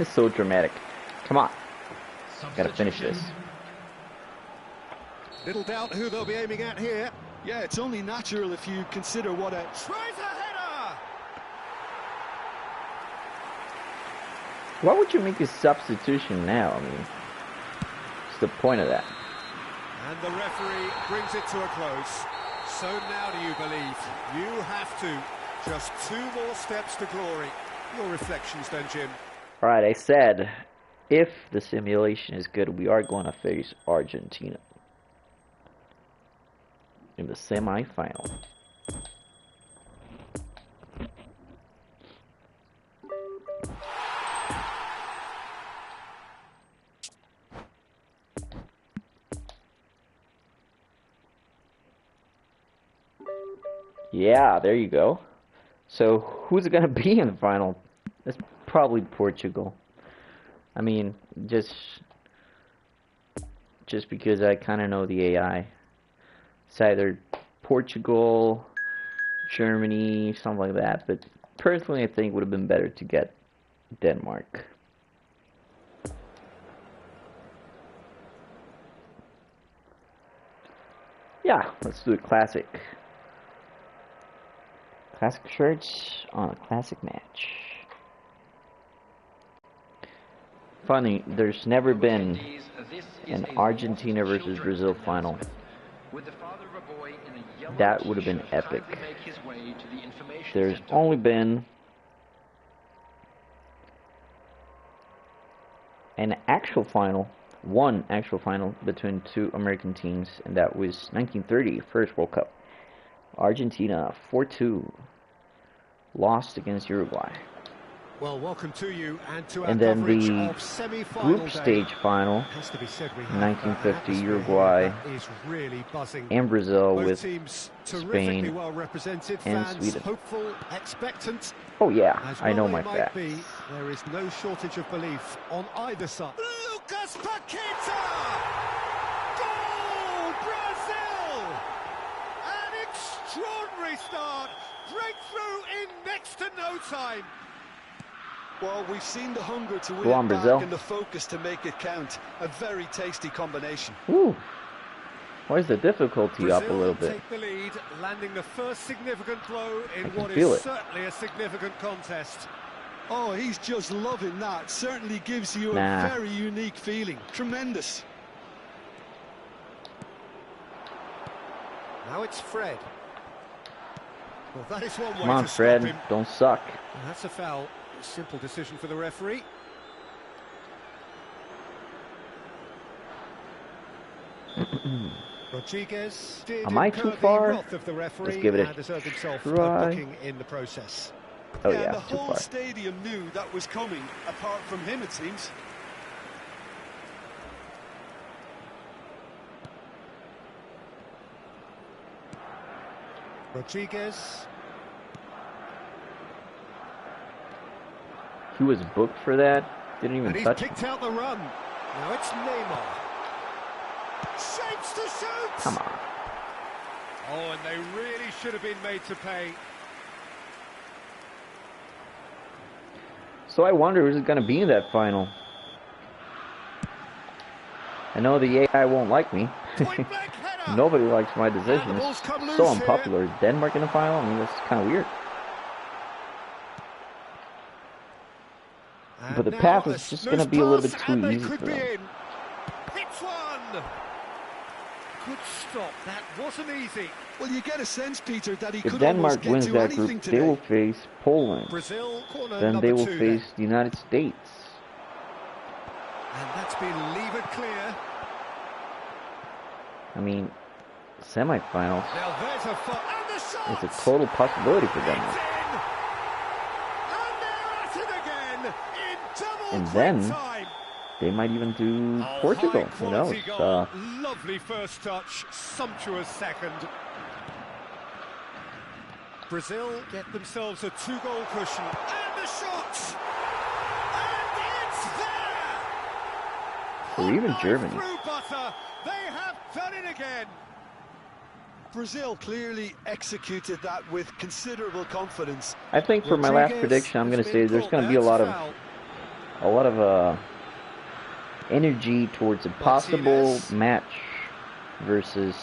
So dramatic. Come on. Gotta finish this. Little doubt who they'll be aiming at here. Yeah, it's only natural if you consider what a... Tries a header! Why would you make a substitution now? I mean, what's the point of that? And the referee brings it to a close. So now do you believe? You have to. Just 2 more steps to glory. Your reflections then, Jim. Alright, I said, if the simulation is good, we are going to face Argentina in the semi-final. Yeah, there you go. So, who's it going to be in the final? It's probably Portugal. I mean, just because I kind of know the AI. It's either Portugal, Germany, something like that. But personally, I think it would have been better to get Denmark. Yeah, let's do a classic. Classic shirts on a classic match. Funny, there's never been an Argentina versus Brazil final. That would have been epic. There's only been an actual final, one actual final between 2 American teams, and that was 1930, first World Cup. Argentina 4-2 lost against Uruguay. Well, welcome to you and to our And then coverage the of semi-final group day. stage final, Has to be said, we have 1950 an Uruguay atmosphere is really buzzing. and Brazil Both with teams terrifically Spain well represented. and Fans Sweden. hopeful, expectant. Oh yeah, As I know well my they might facts. be, there is no shortage of belief on either side. Lucas Paqueta! Goal, Brazil! An extraordinary start. Breakthrough in next to no time. Well, we've seen the hunger to win Go on, it back Brazil. and the focus to make it count. A very tasty combination. Woo. Why is the difficulty up a little bit? Take the lead, landing the first significant blow in what feel is it. certainly a significant contest. Oh, he's just loving that. Certainly gives you Nah. a very unique feeling. Tremendous. Now it's Fred. Well, that is one way Come on, to Fred, stop him. don't suck. And that's a foul. Simple decision for the referee. Rodriguez did Am I too incur the far? wrath of the referee. Let's give it a and deserved himself try. a booking in the process. Oh yeah, yeah, the too whole far. stadium knew that was coming, apart from him, it seems. Rodriguez. He was booked for that. Didn't even And he's touch it. picked out the run. Now it's Neymar. Shapes to shoot. Come on. Oh, and they really should have been made to pay. So I wonder who's going to be in that final. I know the AI won't like me. Point blank header. Nobody likes my the decisions. ball's come So loose unpopular. Is Denmark in the final? I mean, that's kind of weird. And But the now path is just going to be a little bit pass, too and they easy could for be them. in. Hits one. Good stop. That wasn't easy. Well, you get a sense, Peter, that he If could Denmark almost get wins to that anything group, today. they will face Poland. Brazil corner Then number they will 2 face then. the United States. And that's been levered clear. I mean, semifinals. Now there's a and the shot! It's a total possibility for them. And they're at it again in double And then time. they might even do Portugal. Who knows? Lovely first touch, sumptuous second. Brazil get themselves a 2-goal cushion. And the shot! And it's there! Or even Germany. Through butter, they have done it again. Brazil clearly executed that with considerable confidence. I think for my last prediction, I'm going to say there's going to be a lot of energy towards a possible match versus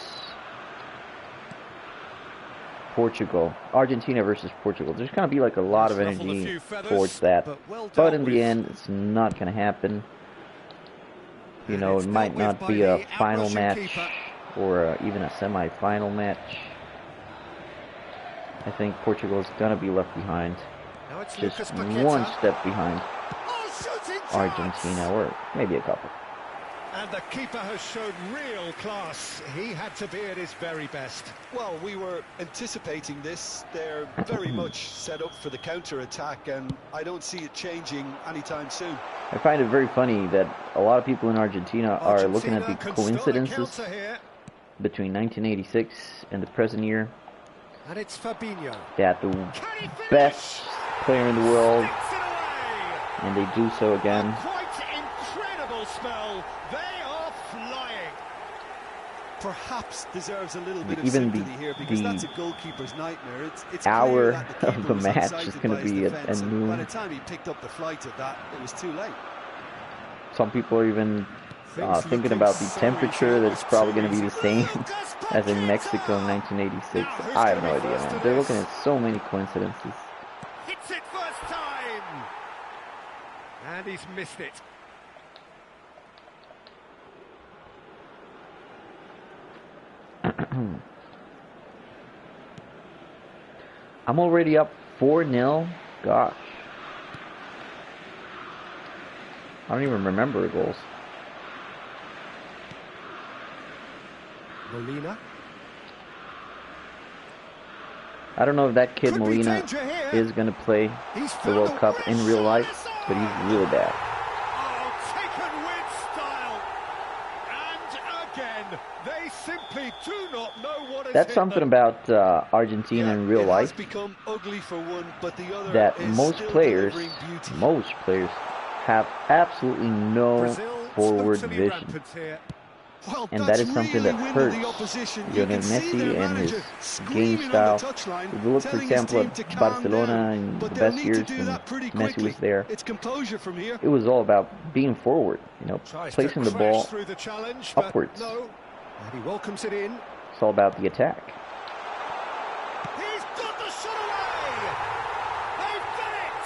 Portugal, Argentina versus Portugal. There's going to be like a lot of energy towards that, but in the end, it's not going to happen. You know, it might not be a final match or even a semi-final match. I think Portugal is going to be left behind, just one step behind Argentina, or maybe a couple. And the keeper has shown real class. He had to be at his very best. Well, we were anticipating this. They're very much set up for the counter-attack, and I don't see it changing anytime soon. I find it very funny that a lot of people in Argentina are looking at the coincidences between 1986 and the present year. And it's Fabinho. That the best player in the world, and they do so again. Spell. They are flying. Perhaps deserves a little bit of even sympathy here, because that's a goalkeeper's nightmare. It's hour the of the match is going to be at noon. By the time he picked up the flight at that, it was too late. Some people are even thinking about the temperature. That's probably going to be the same as in Mexico in 1986. I have no idea, man. They're looking at so many coincidences. Hits it first time, and he's missed it. I'm already up 4-0. Gosh. I don't even remember the goals. Molina. I don't know if that kid Molina is going to play the World Cup in real life, but he's really bad. They simply do not know what That's something about Argentina in real life, become ugly for one, but the other that most players have absolutely no forward vision. Well, and that is something that hurts Lionel Messi and his game style. If you look, for example, at Barcelona in the best years when Messi was there, it was all about being forward, you know, placing the ball upwards. And he welcomes it in. It's all about the attack. He's got the shot away! They've done it!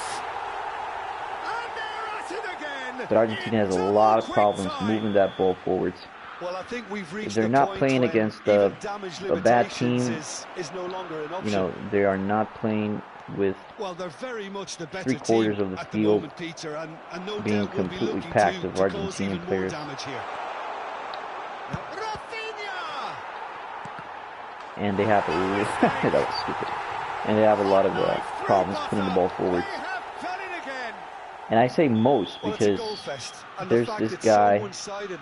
And they're at it again! But Argentina has a lot of problems moving that ball forwards. Well, I think we've reached if they're not playing against a bad team, you know, they are not playing with they're very much the better 3/4 of the field moment, Peter, and no being completely packed of Argentinian players. And they have that was stupid. And they have a lot of problems putting the ball forward. And I say most because there's this guy.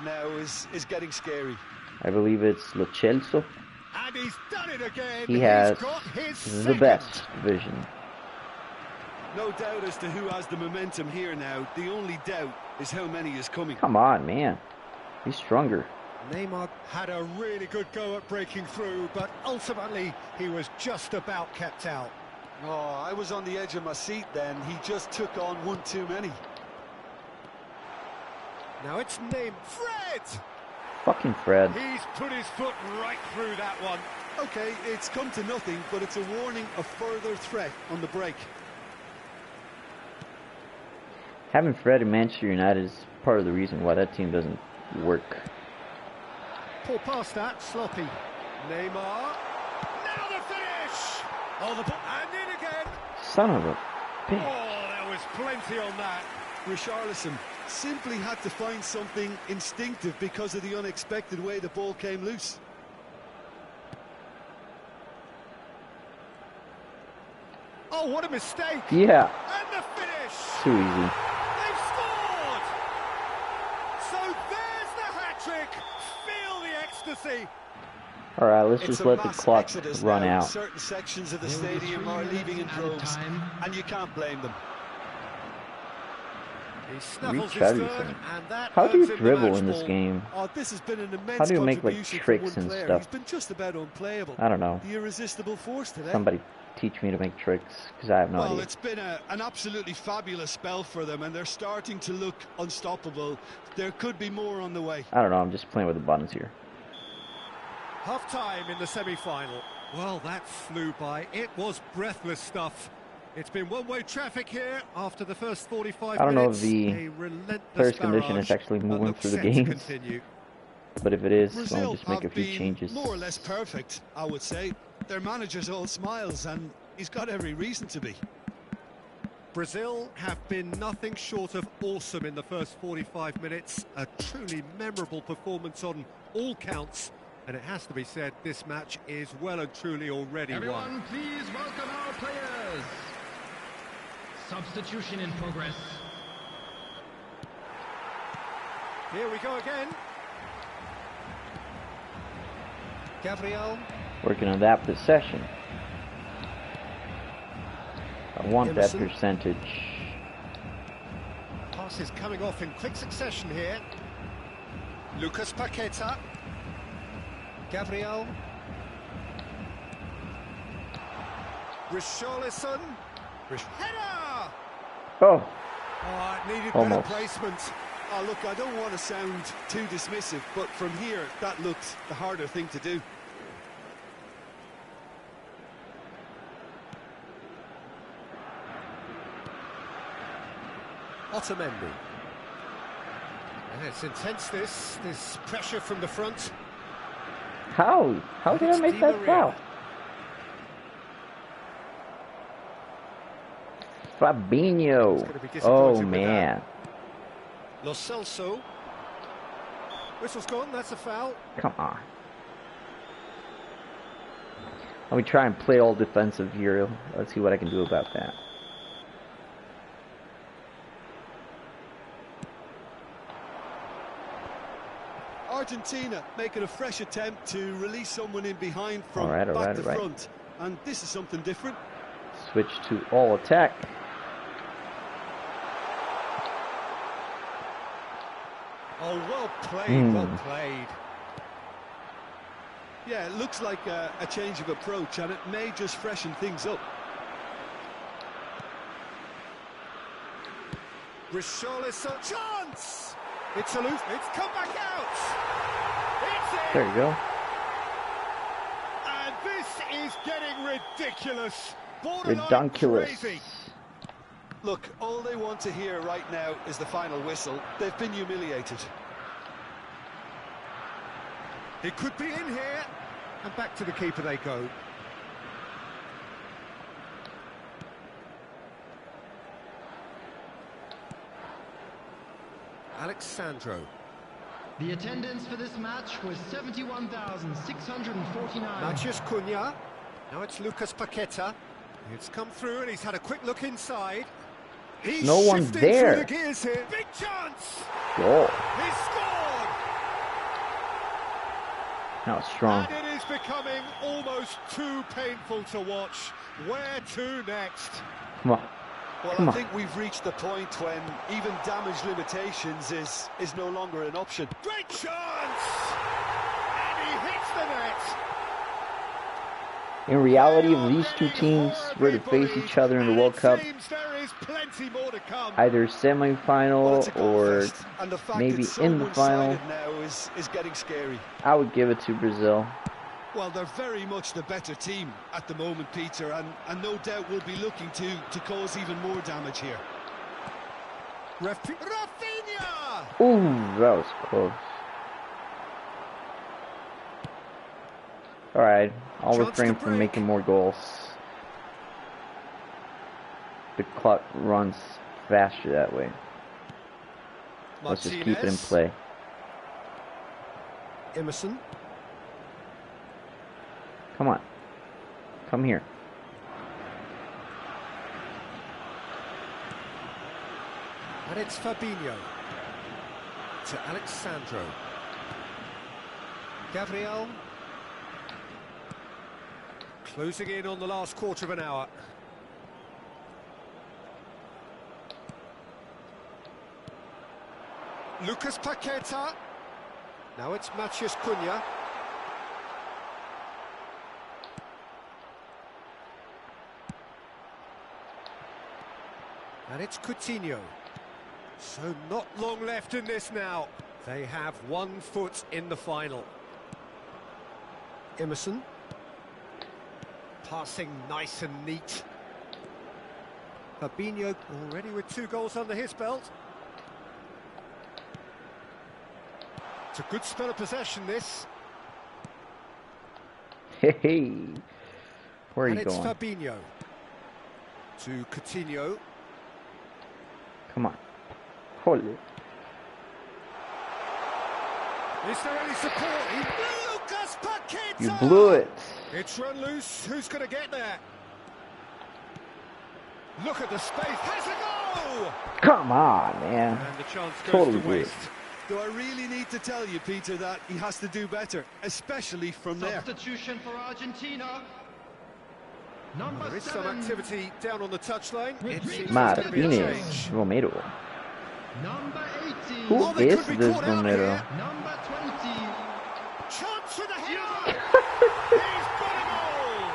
Now is getting scary. I believe it's Lo Celso. And he's done it again. He has the best vision. No doubt as to who has the momentum here now. The only doubt is how many is coming. Come on, man. He's stronger. Neymar had a really good go at breaking through, but ultimately he was just about kept out. Oh, I was on the edge of my seat then. He just took on one too many. Now it's Neymar. Fred! Fucking Fred. He's put his foot right through that one. Okay, it's come to nothing, but it's a warning of further threat on the break. Having Fred in Manchester United is part of the reason why that team doesn't work. Pull past that, sloppy. Neymar. Now the finish! Oh, the ball, and in again. Son of a bitch. Oh, there was plenty on that. Richarlison simply had to find something instinctive because of the unexpected way the ball came loose. Oh, what a mistake! Yeah. And the finish! Too easy. They've scored! So there's the hat-trick! Feel the ecstasy! Alright, let's just let the clock run out. Certain sections of the stadium are leaving in droves, and you can't blame them. He snuffles his Recharge third, him. and that How do you earns him the dribble match in this ball. game? Oh, this has been an immense How do you make like contribution from tricks one and player. stuff? He's been just about unplayable. I don't know. The irresistible force today. Somebody teach me to make tricks, because I have no idea. Well, it's been an absolutely fabulous spell for them, and they're starting to look unstoppable. There could be more on the way. I don't know, I'm just playing with the buttons here. Half-time in the semi-final. Well, that flew by. It was breathless stuff. It's been one-way traffic here after the first 45 minutes. I don't know if the A relentless thirst condition barrage is actually that moving looks through the set to games. continue. But if it is, Brazil I'll just make a have few been changes. more or less perfect, I would say. Their manager's all smiles, and he's got every reason to be. Brazil have been nothing short of awesome in the first 45 minutes. A truly memorable performance on all counts. And it has to be said, this match is well and truly already won. Everyone, please welcome our players. Substitution in progress. Here we go again. Gabriel. Working on that possession. I want Emerson. that percentage. Passes coming off in quick succession here. Lucas Paqueta. Gabriel. Richarlison. Header! Oh, Oh, it needed almost. better placement. Oh, look, I don't want to sound too dismissive, but from here, that looks the harder thing to do. Otamendi. And it's intense, this pressure from the front. How? How did I make that foul? Fabinho. Oh, man. Lo Celso. Whistle's gone, that's a foul. Come on. Let me try and play all defensive here. Let's see what I can do about that. Argentina making a fresh attempt to release someone in behind from All back right, to front. And this is something different. Switch to all attack. Oh, well played, well played. Yeah, it looks like a change of approach, and it may just freshen things up. Richarlison, chance! It's a loose, it's come back out! It's in! There you go. And this is getting ridiculous! Borderline Redonkulous. crazy! Look, all they want to hear right now is the final whistle. They've been humiliated. It could be in here, and back to the keeper they go. Alexandro. The attendance for this match was 71,649. Matheus Cunha. Now it's Lucas Paqueta. It's come through and he's had a quick look inside. He's No one shifting there. through the gears here. Big chance! Goal. He scored! That was strong. And it is becoming almost too painful to watch. Where to next? Come on. Well, Come I on. think we've reached the point when even damage limitations is no longer an option. Great chance! And he hits the net. In reality, if these two teams were to face each other in the World Cup, There is plenty more to come. either Well, semi-final it's a goal or fest, and the fact maybe it's so in the final, one-sided now is getting scary. I would give it to Brazil. Well, they're very much the better team at the moment, Peter, and no doubt will be looking to cause even more damage here. Rafinha! Ooh, that was close. Alright, I'll Chance refrain to from break. making more goals. The clock runs faster that way. Let's just keep it in play. Emerson. Come on. Come here. And it's Fabinho. To Alexandro. Gabriel. Closing in on the last quarter of an hour. Lucas Paqueta. Now it's Matheus Cunha. And it's Coutinho. So not long left in this now. They have 1 foot in the final. Emerson. Passing nice and neat. Fabinho already with 2 goals under his belt. It's a good spell of possession, this. Hey, where are you going? And it's Fabinho. To Coutinho. Come on. Hold it. Is there any support? Lucas Paqueta! You blew it. It's run loose. Who's going to get there? Look at the space. Has a goal! Come on, man. And the chance goes Totally to waste. Do I really need to tell you, Peter, that he has to do better, especially from there? Substitution for Argentina. Number There is 7. some activity down on the touchline. It seems Martinez to be a change. Romero. Number 18. Who Oh, they is could be this caught out Romero? here. Number 20. Chance for the header! He's got a goal!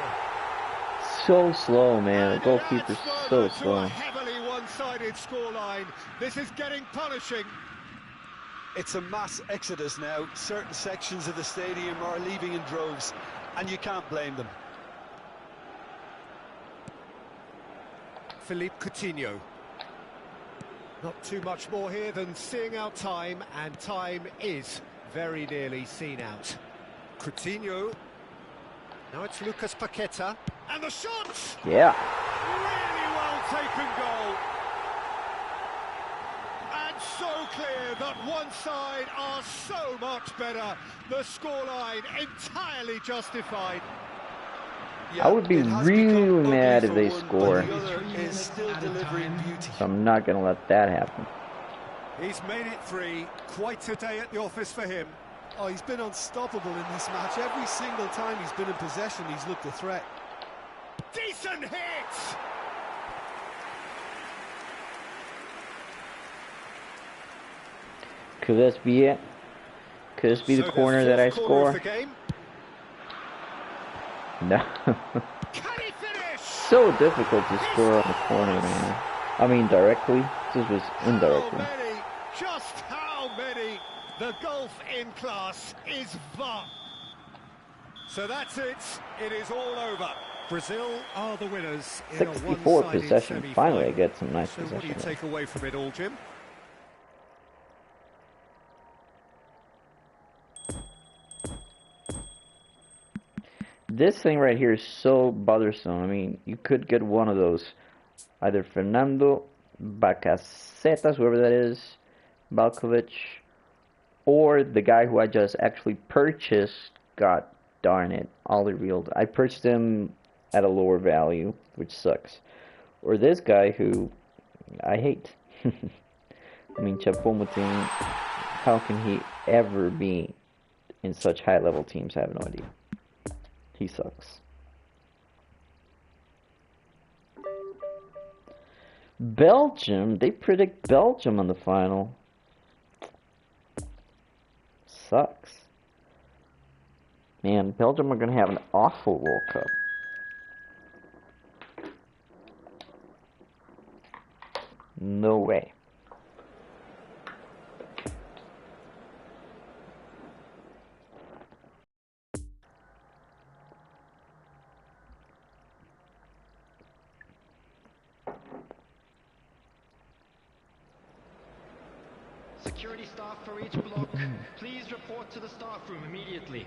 So slow, man. The goalkeeper's so To a slow. heavily one-sided scoreline. This is getting punishing. It's a mass exodus now. Certain sections of the stadium are leaving in droves, and you can't blame them. Philippe Coutinho. Not too much more here than seeing out time, and time is very nearly seen out. Coutinho. Now it's Lucas Paqueta. And the shot! Yeah. Really well taken goal. And so clear that one side are so much better. The scoreline entirely justified. I would be it has really become mad ugly if for they one, score. but the other is still delivering beauty. So I'm not going to let that happen. He's made it 3. Quite a day at the office for him. Oh, he's been unstoppable in this match. Every single time he's been in possession, he's looked a threat. Decent hit! Could this be it? Could this be the corner that I score? No. Can he finish? So difficult to score on the corner, man. I mean, directly. This was indirectly. How many? Just how many? The golf in class is VAR. So that's it. It is all over. Brazil are the winners in a 64 one-sided possession. semi-final. Finally, I get some nice So what do you possession. take away from it all, Jim? This thing right here is so bothersome. I mean, you could get one of those. Either Fernando Bacacetas, whoever that is, Balkovic, or the guy who I just actually purchased. God darn it, Alderweireld. I purchased him at a lower value, which sucks. Or this guy who I hate. I mean, Choupo-Moting, how can he ever be in such high-level teams? I have no idea. He sucks. Belgium? They predict Belgium on the final. Sucks. Man, Belgium are going to have an awful World Cup. No way. Security staff for each block, please report to the staff room immediately.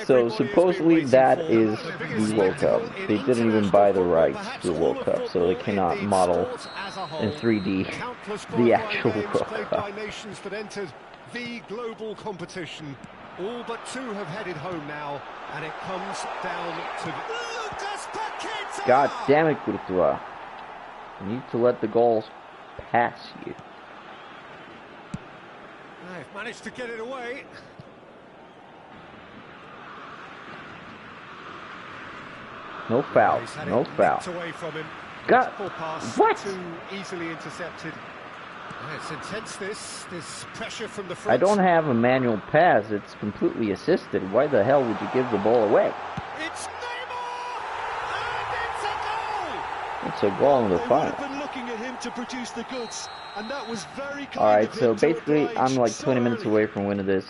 So supposedly that is the World Cup. They didn't even buy the rights to the World Cup, so they cannot model in 3D the actual World Cup. Nations that entered the global competition. All but 2 have headed home now, and it comes down to Lucas Paqueta. God damn it, Courtois. You need to let the goals pass you. They've managed to get it away. No foul. No foul. Away from him. God, what? Too easily intercepted. It's intense, this pressure from the front. I don't have a manual pass. It's completely assisted. Why the hell would you give the ball away? It's Neymar! And it's a goal! It's a goal in the final. They would have been looking at him to produce the goods, and that was very kind Alright, of him so to basically, oblige I'm like so 20 minutes early. away from winning this.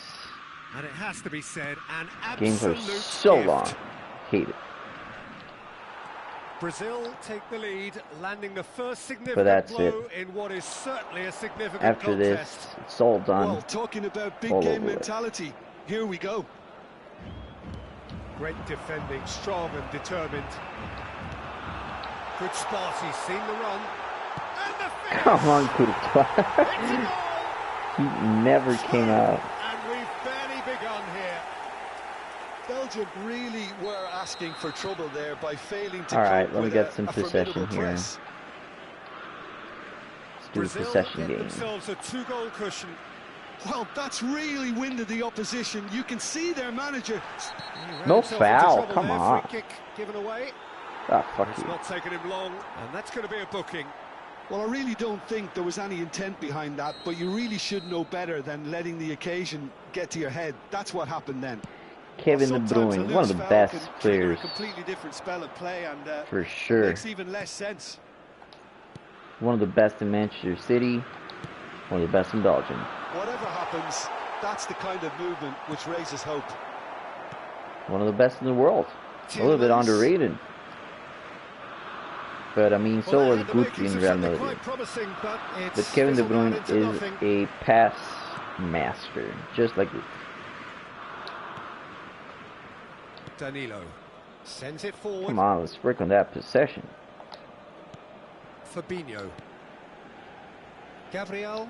And it has to be said, an Games are absolute so gift. long. Hate it. Brazil take the lead, landing the first significant But that's blow in what is certainly a significant After contest. this, it's all done. Well, talking about big All game over it. mentality, here we go. Great defending, strong and determined. Good spot, he's seen the run. And the finish! Come on, Courtois. It's a goal! He never came out. And we've barely begun here. Belgium really were asking for trouble there by failing to All right, cope let me with get a some formidable possession here. press. Let's do a Brazil possession get game. themselves a 2-goal cushion. Well, that's really winded the opposition. You can see their manager. He ran No himself into foul, trouble come there. on. Free kick given away. Ah, fuck It's you. not taken him long, and that's going to be a booking. Well, I really don't think there was any intent behind that, but you really should know better than letting the occasion get to your head. That's what happened then. Kevin De Sometimes a Bruyne, one of the loose foul best can trigger players a completely different spell of play, and for sure. makes even less sense. One of the best in Manchester City, one of the best in Belgium. Whatever happens, that's the kind of movement which raises hope. One of the best in the world. A little bit underrated. But I mean, so was Gucci in Real Madrid. But Kevin De Bruyne is a pass master, just like Danilo sends it forward. Come on, let's work on that possession. Fabinho. Gabriel.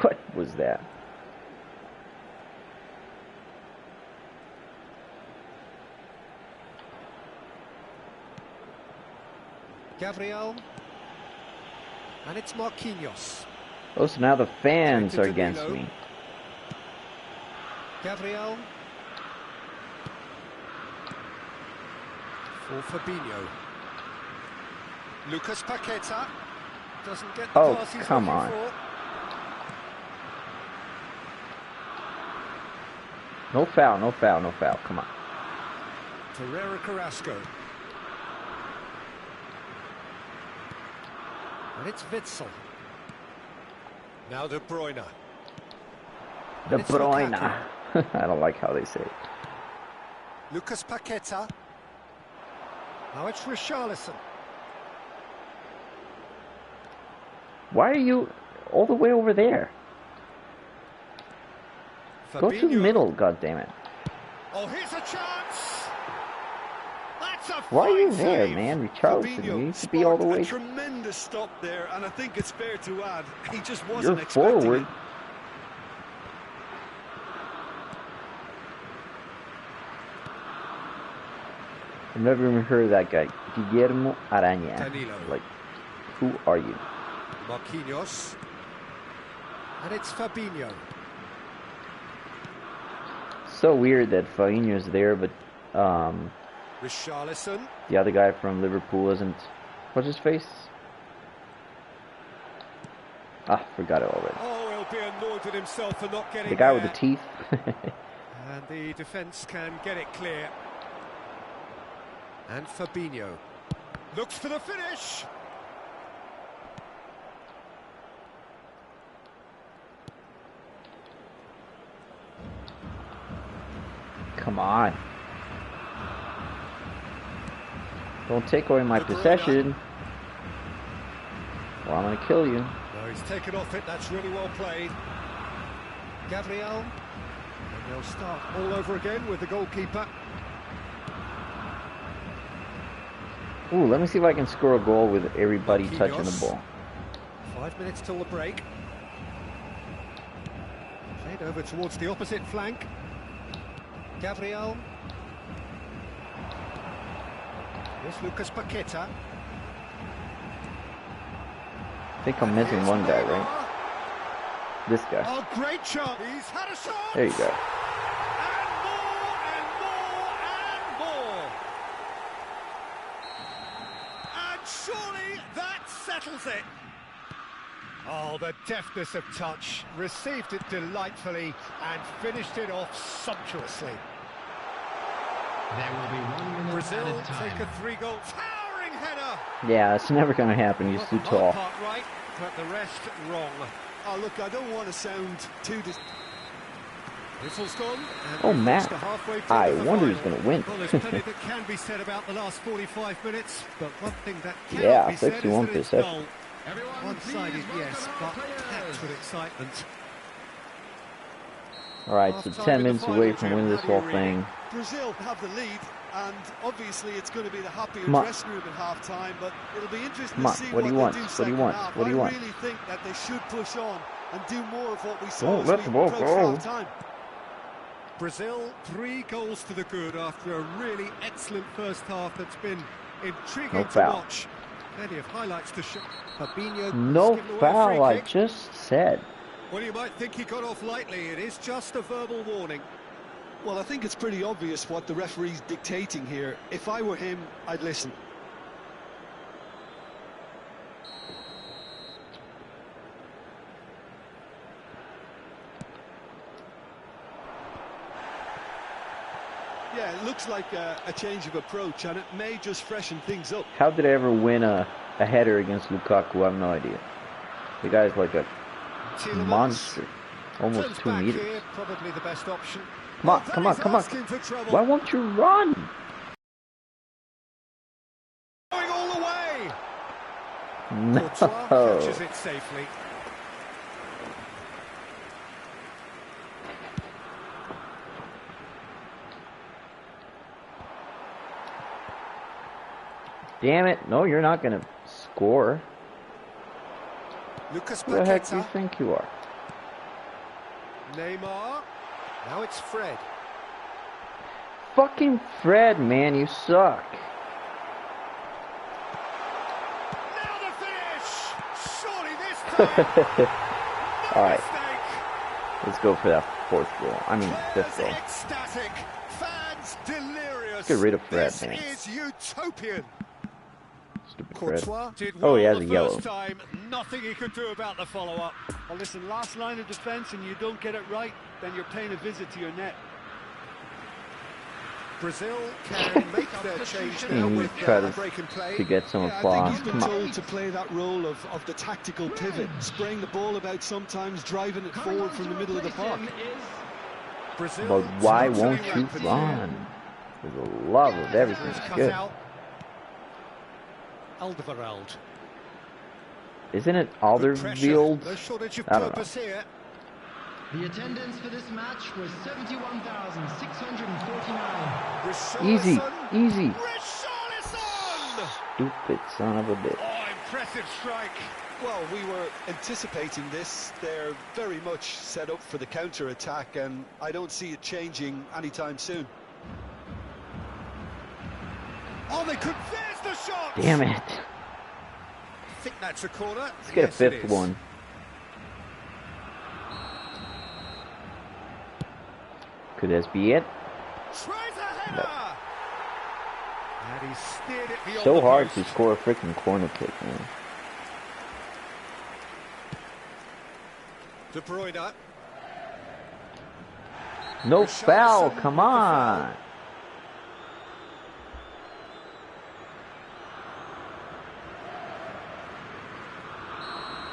What was that? Gabriel. And it's Marquinhos. Oh, so now the fans are against me. Gabriel. For Fabinho. Lucas Paqueta. Doesn't get the Oh, pass he's come looking on. for. No foul, no foul, no foul. Come on. Torreira Carrasco. And it's Witsel. Now De Bruyne. De It's Bruyne. Lukaku. I don't like how they say it. Lucas Paqueta. Now it's Richarlison. Why are you all the way over there? Go to the Fabinho. middle, goddammit. Oh, here's a chance. That's a Why are you fine there, save. man? Richarlison, you need to be all the sparked way. a tremendous stop there, and I think it's fair to add, he just wasn't You're expecting forward. it. I've never even heard of that guy. Guillermo Araña. Danilo. Like, who are you? Marquinhos. And it's Fabinho. So weird that Fabinho's there, but Richarlison. the other guy from Liverpool isn't. What's his face? Ah, forgot it already. Oh, he'll be annoyed with himself for not getting The guy with there. the teeth. And the defence can get it clear. And Fabinho looks for the finish. Come on. Don't take away my De Bruyne. possession. Or I'm gonna kill you. No, he's taken off it. That's really well played. Gabriel. And They'll start all over again with the goalkeeper. Ooh, let me see if I can score a goal with everybody touching the ball. 5 minutes till the break. Played over towards the opposite flank. Gabriel. Here's Lucas Paqueta. I think I'm missing one guy, right? This guy. Oh, great shot! He's had a shot! There you go. And more, and more, and more! And surely that settles it! Oh, the deftness of touch. Received it delightfully and finished it off sumptuously. There will be 1 minute Brazil added time. take a 3-goal towering header. Yeah, it's never going to happen. He's too One tall. part right, but the rest wrong. Oh, look, I don't want to sound too... Whistle's gone. And Oh, we've man. reached the halfway point I of the wonder who's final. going to win. Well, there's plenty that can be said about the last 45 minutes, but one thing that cannot Yeah, be said is 61 that it's percent. dull. Everyone, One-sided, please yes, welcome but our players. packed with excitement. All right, so Half-time 10 in the minutes final, away from Jim. winning this How do you whole read it? thing. Brazil have the lead, and obviously it's going to be the happier Come on. dressing room at half-time, but it'll be interesting Come on, to see what do you they want? do What do you second want? half. What do you want? I really think that they should push on and do more of what we saw Don't as let we the ball approach go. half-time. Brazil, 3 goals to the good after a really excellent first half that's been intriguing No to foul. watch. Plenty of highlights to show. Fabinho No has given away a foul, free I kick. just said. Well, you might think he got off lightly. It is just a verbal warning. Well, I think it's pretty obvious what the referee's dictating here. If I were him, I'd listen. Yeah, it looks like a change of approach, and it may just freshen things up. How did I ever win a header against Lukaku? I have no idea. The guy's like a Tielemans monster. Almost turns 2 back meters. here, probably the best option. Come on, Oh, come on, that is come on. asking for trouble. Why won't you run? Going all the way. No. Courtois catches it safely. Damn it. No, you're not going to score. Lucas Who the heck do you Paqueta. think you are? Neymar. Now it's Fred. Fucking Fred, man, you suck. Now the finish. Surely this time. All right, Mistake. let's go for that 4th goal. I mean, 5th Players goal. ecstatic. Fans delirious. Get rid of Fred, this man. is utopian. Stupid Fred. Courtois did Oh, well he has the a yellow. first time. Nothing he could do about the follow-up. Well, listen, last line of defence and you don't get it right, then you're paying a visit to your net. Brazil can make their change now He with tried a break in play. to get some Yeah, I applause. think he's been Come on. told to play that role of the tactical pivot, spraying the ball about sometimes, driving it forward from the middle of the park. Brazil But why totally won't you rapid. run? For the love of everything Cut that's good. out. Alderweireld. Isn't it Good pressure. Alderweireld? No shortage of I don't know. purpose here. The attendance for this match was 71,649. Easy, Richarlison. easy. Richarlison! Stupid son of a bitch. Oh, impressive strike. Well, we were anticipating this. They're very much set up for the counter-attack, and I don't see it changing anytime soon. Oh, they could. There's the shot. Damn it. I think that's a corner. Let's get Yes, a it 5th is. one. Could this be it? Tries a header. And he steered it beyond So the hard post. to score a freaking corner kick, man. De Bruyne. No Richarlison foul, with come the foul. on.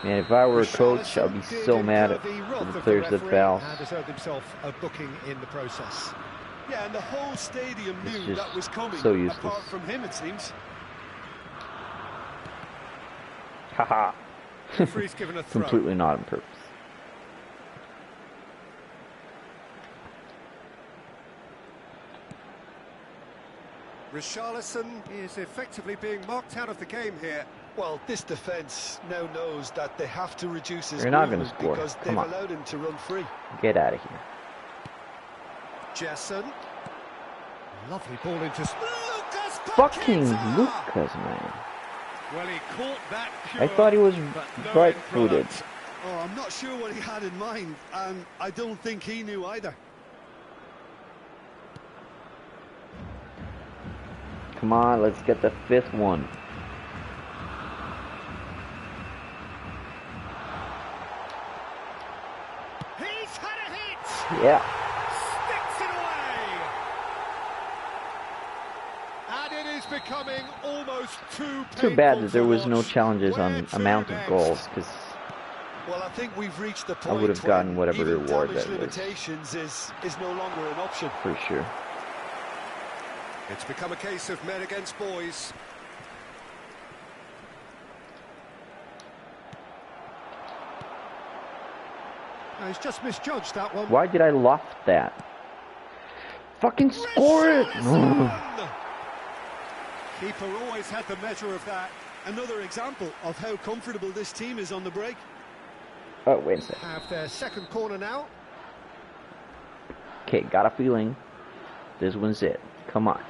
Man, if I were a coach, I'd be Richarlison so did mad incur at the wrath the of players that referee foul. and deserved himself a booking in the process. Yeah, and the whole stadium It's knew just that was coming, so useless. apart from him, it seems. Haha. Referee's given a throw. Completely not on purpose. Richarlison is effectively being marked out of the game here. Well, this defence now knows that they have to reduce his You're not going to movement score. because they've allowed him to run free. Get out of here. Jason. Lovely ball into Lucas Fucking Paqueta! Lucas, man. Well, he caught that I thought he was right-footed. Oh, I'm not sure what he had in mind, and I don't think he knew either. Come on, let's get the 5th one. He's had a hit! Yeah. Sticks it away! And it is becoming almost Too bad that there was no challenges on amount of goals, because well, I think we've reached the point I would have gotten whatever even reward damage that was. limitations is no longer an option. For sure. It's become a case of men against boys. No, he's just misjudged that one. Why did I loft that? Fucking score it! Keeper always had the measure of that. Another example of how comfortable this team is on the break. Oh, wait a second. Have their second corner now. Okay, got a feeling this one's it. Come on.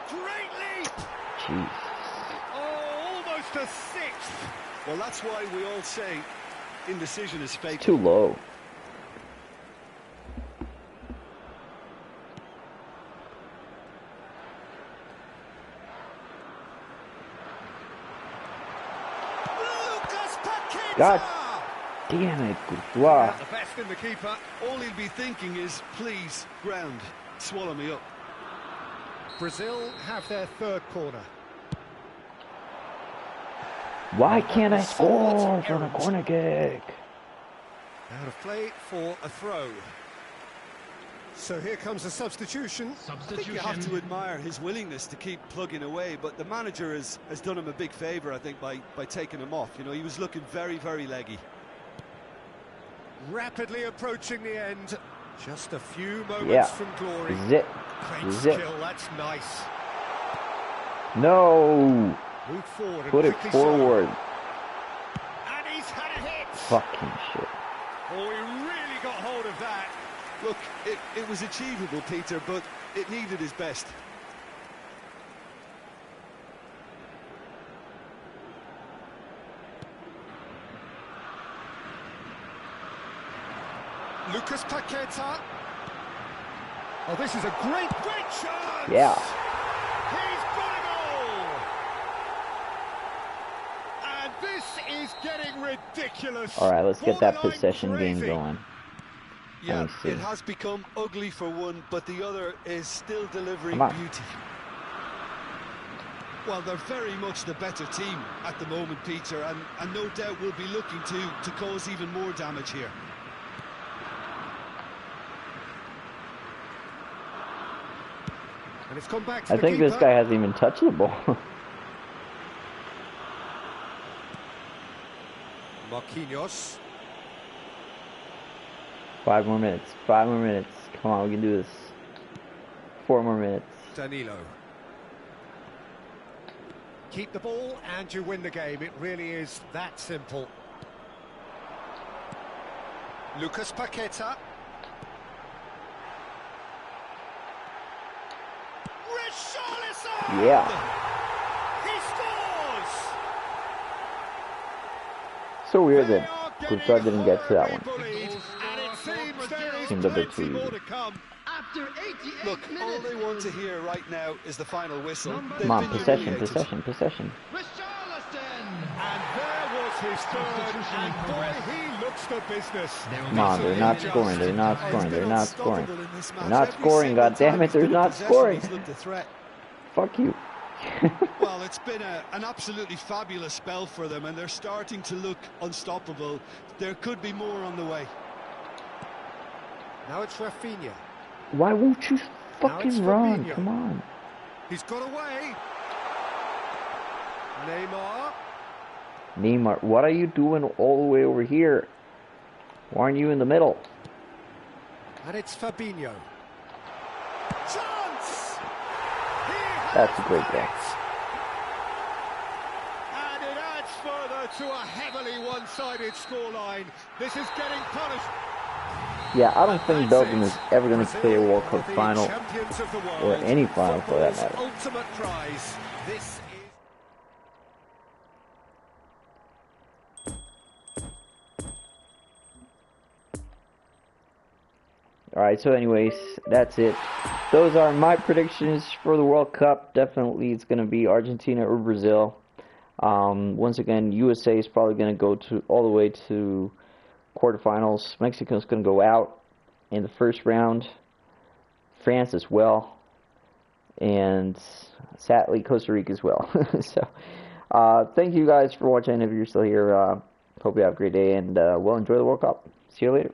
Great leap! Jeez. Oh, almost a sixth. Well, that's why we all say indecision is fake. Too low. Lucas Paqueta! God damn it, Courtois. The best in the keeper. All he'll be thinking is, please, ground, swallow me up. Brazil have their third corner. Why can't I score from a corner kick? Out of play for a throw. So here comes a substitution. I think you have to admire his willingness to keep plugging away, but the manager has done him a big favour, I think, by taking him off. You know, he was looking very, very leggy. Rapidly approaching the end. Just a few moments from glory. Zip. Great skill, that's nice. No. Move forward and Put it quickly forward. so. And he's had a hit. Fucking shit. Oh, he really got hold of that. Look, it was achievable, Peter, but it needed his best. Lucas Paqueta. Oh, this is a great chance! Yeah. He's got a goal! And this is getting ridiculous. All right, let's get that Borderline possession game crazy. going. Yeah, Let me see. it has become ugly for one, but the other is still delivering Come on. beauty. Well, they're very much the better team at the moment, Peter, and no doubt will be looking to cause even more damage here. And it's come back to I the think keeper. this guy hasn't even touched the ball. Marquinhos. 5 more minutes. 5 more minutes. Come on, we can do this. 4 more minutes. Danilo. Keep the ball and you win the game. It really is that simple. Lucas Paqueta. Richarlison! Yeah. He scores! So weird They that are Courtois getting didn't get to that one. horribly bullied, and it seems there is Seemed a bit plenty too more easy. to come. After 88 Look, all they want to hear right now is the final whistle. They've Come on, been possession, humiliated. possession, possession. Richarlison! And there was his third, and boy, he looks the business. Come on, they're not scoring, they're not Oh, he's scoring, been they're not scoring. unstoppable in this They're match. not Every scoring, single goddammit, time he's they're been in not possession, scoring. he's looked a threat. Fuck you. Well, it's been an absolutely fabulous spell for them, and they're starting to look unstoppable. There could be more on the way. Now it's Rafinha. Why won't you Now it's fucking run? Fabinho. Come on. He's got away. Neymar. Neymar, what are you doing all the way over here? Why aren't you in the middle? And it's Fabinho. Chance! That's a great goal. And it adds further to a heavily one-sided scoreline. This is getting punished. Yeah, I don't think Belgium is ever going to play a World Cup final, or any final for that matter. Ultimate prize. This is... Alright, so anyways, that's it. Those are my predictions for the World Cup. Definitely it's going to be Argentina or Brazil. Once again, USA is probably going to go all the way to quarterfinals. Mexico is going to go out in the first round. France as well. And sadly, Costa Rica as well. So, thank you guys for watching. If you're still here, hope you have a great day and well, enjoy the World Cup. See you later.